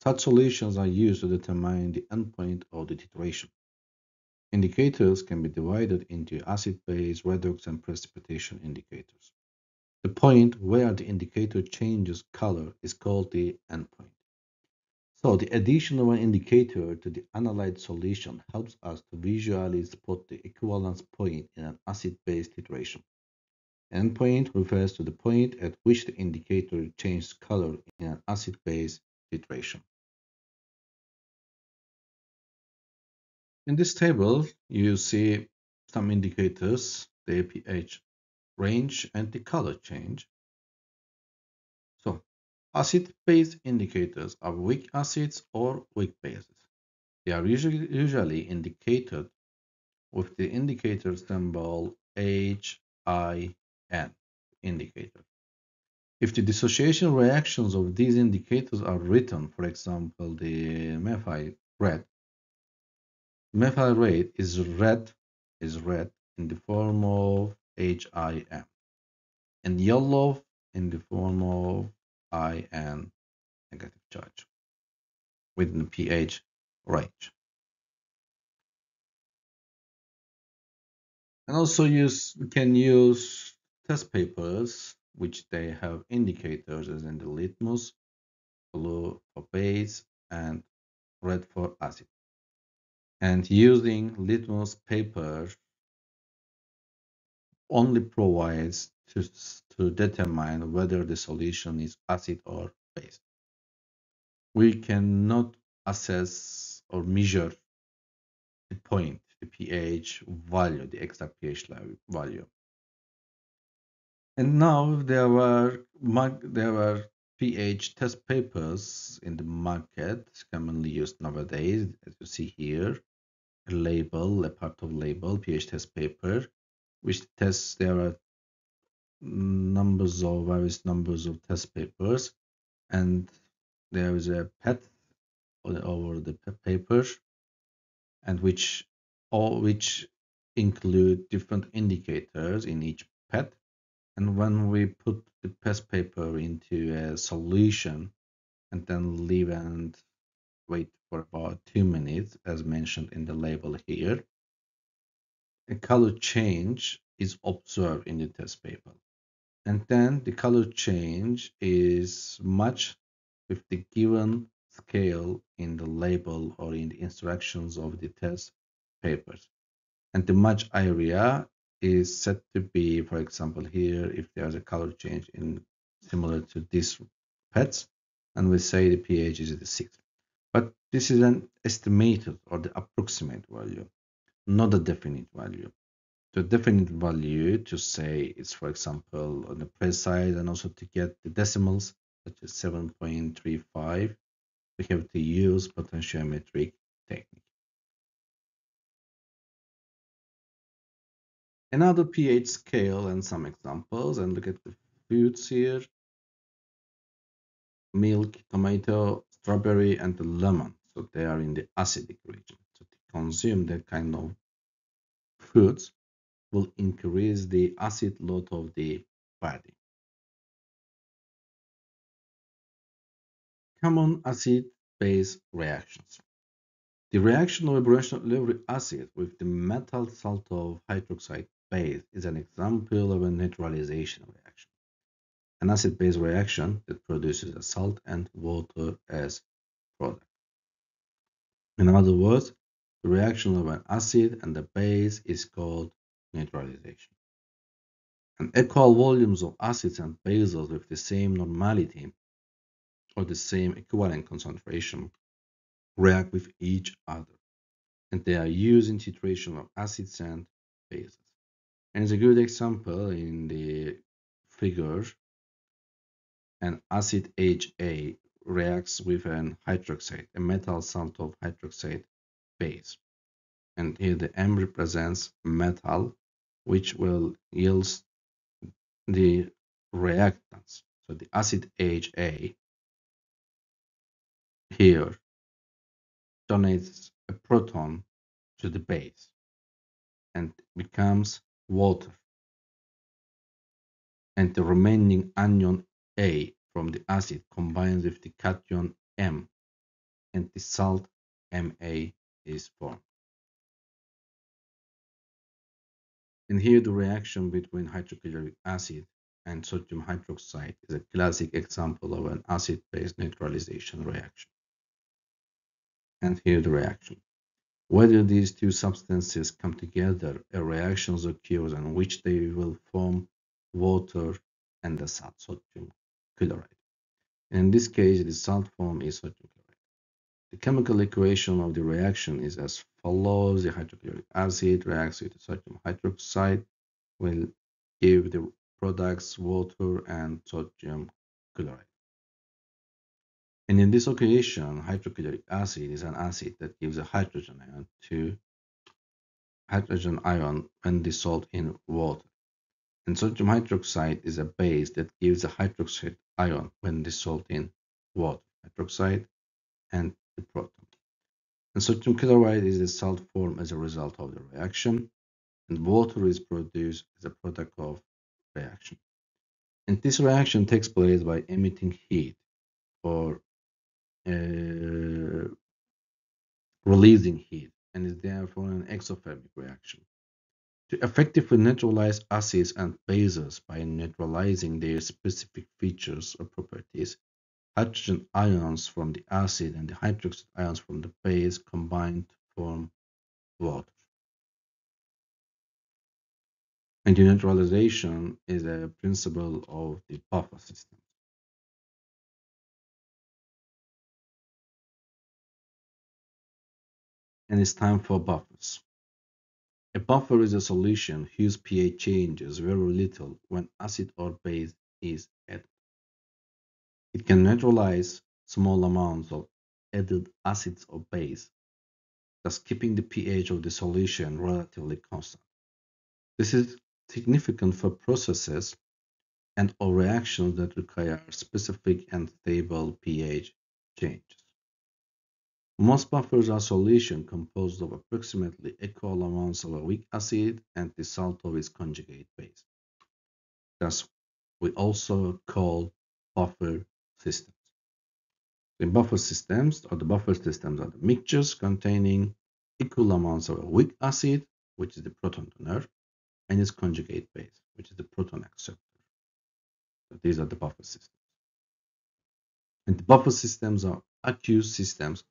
Such solutions are used to determine the endpoint of the titration. Indicators can be divided into acid-base, redox, and precipitation indicators. The point where the indicator changes color is called the endpoint. So the addition of an indicator to the analyzed solution helps us to visually spot the equivalence point in an acid-base titration. Endpoint refers to the point at which the indicator changes color in an acid-base titration. In this table, you see some indicators, the pH range and the color change. So, acid-base indicators are weak acids or weak bases. They are usually indicated with the indicator symbol HIN indicator. If the dissociation reactions of these indicators are written, for example, the methyl red is red in the form of HIM, and yellow in the form of IN negative charge within the pH range. And also we can use test papers which they have indicators as in the litmus, blue for base, and red for acid. And using litmus paper only provides to determine whether the solution is acid or base. We cannot assess or measure the point, the pH value, the exact pH value. And now there were pH test papers in the market, commonly used nowadays, as you see here, a part of label, pH test paper, which tests, there are various numbers of test papers, and there is a pet over the paper, and which include different indicators in each pet. And when we put the test paper into a solution and then leave and wait for about 2 minutes, as mentioned in the label here, a color change is observed in the test paper. And then the color change is matched with the given scale in the label or in the instructions of the test papers. And the match area is set to be, for example, here, if there's a color change in similar to these pets, and we say the pH is the 6. But this is an estimated or the approximate value, not a definite value. The definite value to say is, for example, on the precise and also to get the decimals, such as 7.35, we have to use potentiometric technique. Another pH scale and some examples, and look at the foods here: milk, tomato, strawberry, and the lemon. So they are in the acidic region. So to consume that kind of foods will increase the acid load of the body. Common acid-base reactions. The reaction of a Brønsted Lowry acid with the metal salt of hydroxide base is an example of a neutralization reaction, an acid-base reaction that produces a salt and water as product. In other words, the reaction of an acid and a base is called neutralization. And equal volumes of acids and bases with the same normality or the same equivalent concentration react with each other, and they are used in titration of acids and bases. And it's a good example in the figure. An acid HA reacts with an hydroxide, a metal salt of hydroxide base. And here the M represents metal, which will yield the reactants. So the acid HA here donates a proton to the base and becomes water. And the remaining anion A from the acid combines with the cation M, and the salt Ma is formed. And here the reaction between hydrochloric acid and sodium hydroxide is a classic example of an acid-base neutralization reaction. And here the reaction. Whether these two substances come together, a reaction occurs in which they will form water and the salt, sodium chloride. In this case, the salt form is sodium chloride. The chemical equation of the reaction is as follows: the hydrochloric acid reacts with the sodium hydroxide, will give the products water and sodium chloride. And in this occasion, hydrochloric acid is an acid that gives a hydrogen ion when dissolved in water. And sodium hydroxide is a base that gives a hydroxide ion when dissolved in water, hydroxide and the proton. And sodium chloride is a salt formed as a result of the reaction, and water is produced as a product of reaction. And this reaction takes place by emitting heat or releasing heat, and is therefore an exothermic reaction. To effectively neutralize acids and bases by neutralizing their specific features or properties, hydrogen ions from the acid and the hydroxide ions from the base combine to form water. And the neutralization is a principle of the buffer system. And it's time for buffers. A buffer is a solution whose pH changes very little when acid or base is added. It can neutralize small amounts of added acids or base, thus keeping the pH of the solution relatively constant. This is significant for processes and or reactions that require specific and stable pH changes. Most buffers are solutions composed of approximately equal amounts of a weak acid and the salt of its conjugate base. Thus, we also call buffer systems. The buffer systems are the mixtures containing equal amounts of a weak acid, which is the proton donor, and its conjugate base, which is the proton acceptor. These are the buffer systems. And the buffer systems are aqueous systems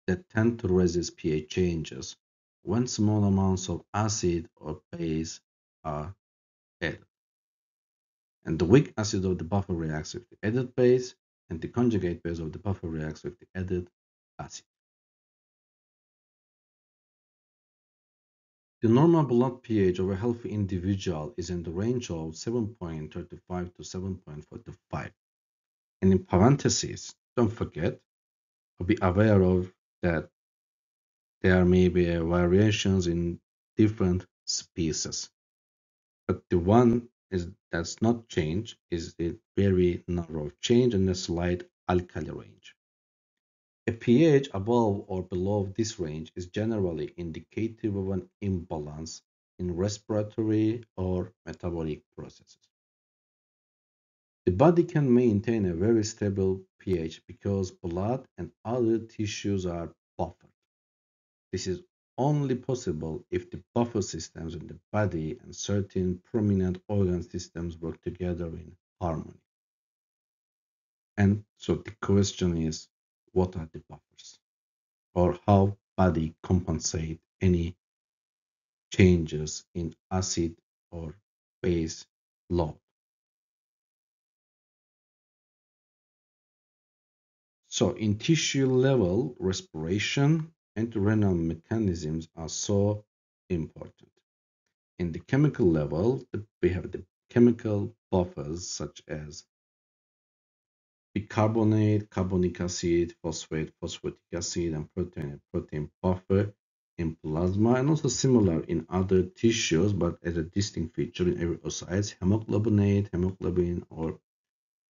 that tend to resist pH changes when small amounts of acid or base are added. And the weak acid of the buffer reacts with the added base, and the conjugate base of the buffer reacts with the added acid. The normal blood pH of a healthy individual is in the range of 7.35 to 7.45. And in parentheses, don't forget to be aware of that there may be variations in different species. But the one that's not changed is the very narrow change in the slight alkali range. A pH above or below this range is generally indicative of an imbalance in respiratory or metabolic processes. The body can maintain a very stable pH because blood and other tissues are buffered. This is only possible if the buffer systems in the body and certain prominent organ systems work together in harmony. And so the question is, what are the buffers? Or how body compensate any changes in acid or base load. So in tissue level, respiration and renal mechanisms are so important. In the chemical level, we have the chemical buffers such as bicarbonate, carbonic acid, phosphate, phosphoric acid, and protein buffer in plasma, and also similar in other tissues, but as a distinct feature in every oocytes, hemoglobinate, hemoglobin, or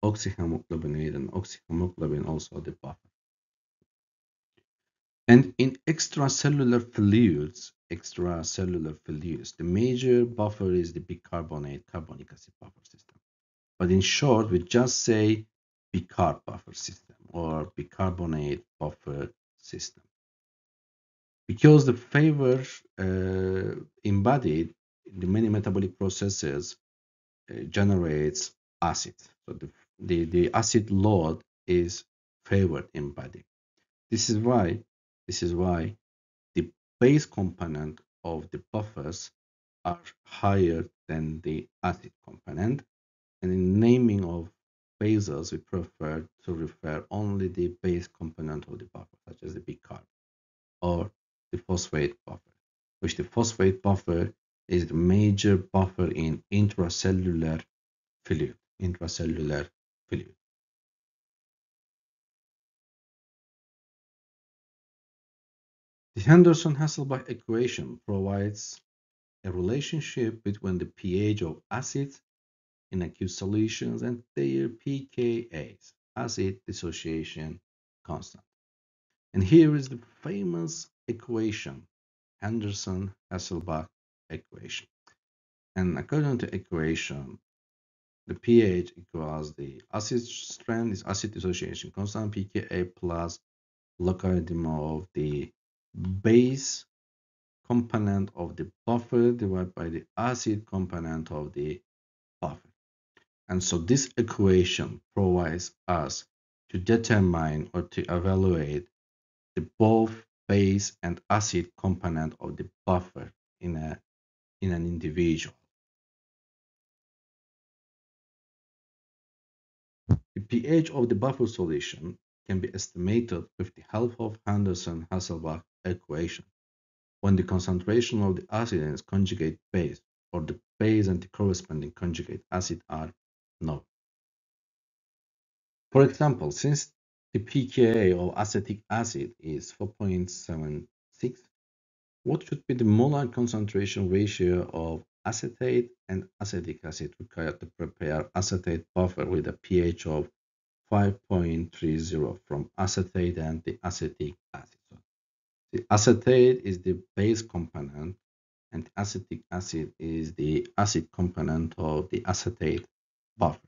oxyhemoglobinate, and oxyhemoglobin also the buffer. And in extracellular fluids, the major buffer is the bicarbonate carbonic acid buffer system. But in short, we just say bicarb buffer system or bicarbonate buffer system. Because the favor embodied in the many metabolic processes generates acid. So the acid load is favored in body. This is why the base component of the buffers are higher than the acid component. And in naming of bases, we prefer to refer only the base component of the buffer, such as the bicarb or the phosphate buffer, which the phosphate buffer is the major buffer in intracellular fluid. The Henderson-Hasselbalch equation provides a relationship between the pH of acids in aqueous solutions and their pKa's, acid dissociation constant. And here is the famous equation, Henderson-Hasselbalch equation. And according to equation, the pH equals the acid strength is acid dissociation constant pKa plus logarithm of the base component of the buffer divided by the acid component of the buffer. And so this equation provides us to determine or to evaluate the both base and acid component of the buffer in an individual. The pH of the buffer solution can be estimated with the help of Henderson-Hasselbalch equation when the concentration of the acid and its conjugate base, or the base and the corresponding conjugate acid, are known. For example, since the pKa of acetic acid is 4.76, what should be the molar concentration ratio of acetate and acetic acid required to prepare acetate buffer with a pH of 5.30 from acetate and the acetic acid? So the acetate is the base component and acetic acid is the acid component of the acetate buffer.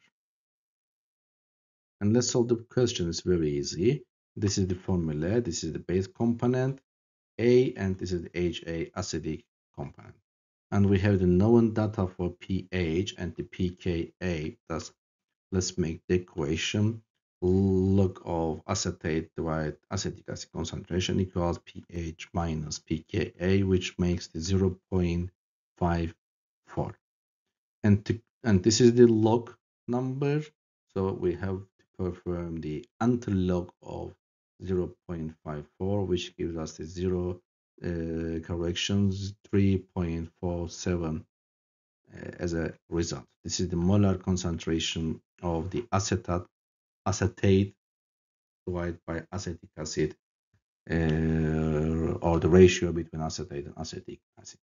And let's solve the question. It's very easy. This is the formula. This is the base component A, and this is the HA acidic component. And we have the known data for pH and the pKa. Thus, let's make the equation log of acetate divided acetic acid concentration equals pH minus pKa, which makes the 0.54. And this is the log number, so we have to perform the antilog of 0.54, which gives us the zero corrections 3.47 as a result. This is the molar concentration of the acetate divided by acetic acid, or the ratio between acetate and acetic acid.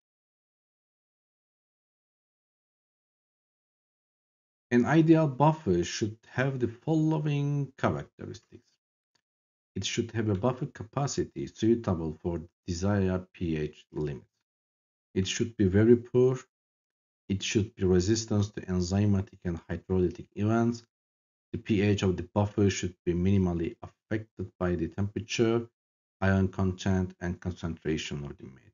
An ideal buffer should have the following characteristics. It should have a buffer capacity suitable for desired pH limit. It should be very poor. It should be resistant to enzymatic and hydrolytic events. The pH of the buffer should be minimally affected by the temperature, ion content, and concentration of the medium.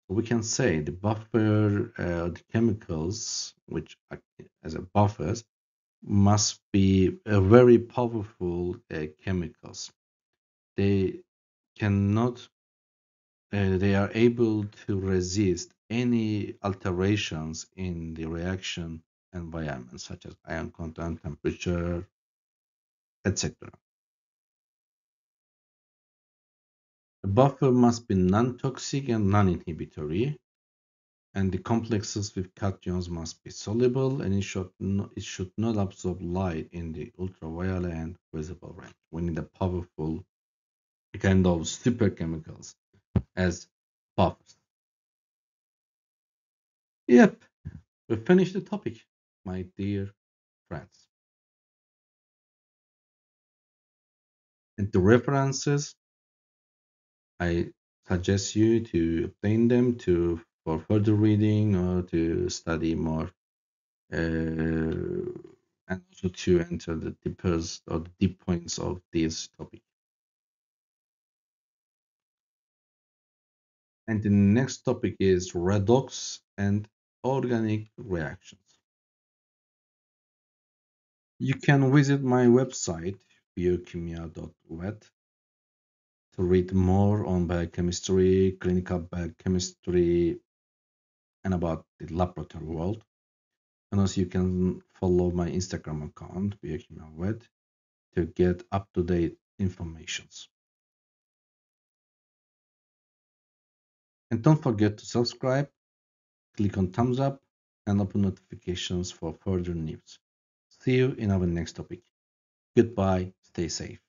So we can say the buffer, the chemicals which act as a buffers must be very powerful chemicals. They cannot, they are able to resist any alterations in the reaction environment, such as ion content, temperature, etc. The buffer must be non-toxic and non-inhibitory, and the complexes with cations must be soluble, and it should not absorb light in the ultraviolet and visible range. We need a powerful kind of super chemicals as buffers. Yep, we finished the topic, my dear friends. And the references, I suggest you to obtain them for further reading or to study more, and also to enter the deepest or the deep points of this topic. And the next topic is redox and organic reactions. You can visit my website, biochemia.vet, to read more on biochemistry, clinical biochemistry, and about the laboratory world. And also you can follow my Instagram account, BiochemistryVET, to get up-to-date informations. And don't forget to subscribe, click on thumbs up, and open notifications for further news. See you in our next topic. Goodbye, stay safe.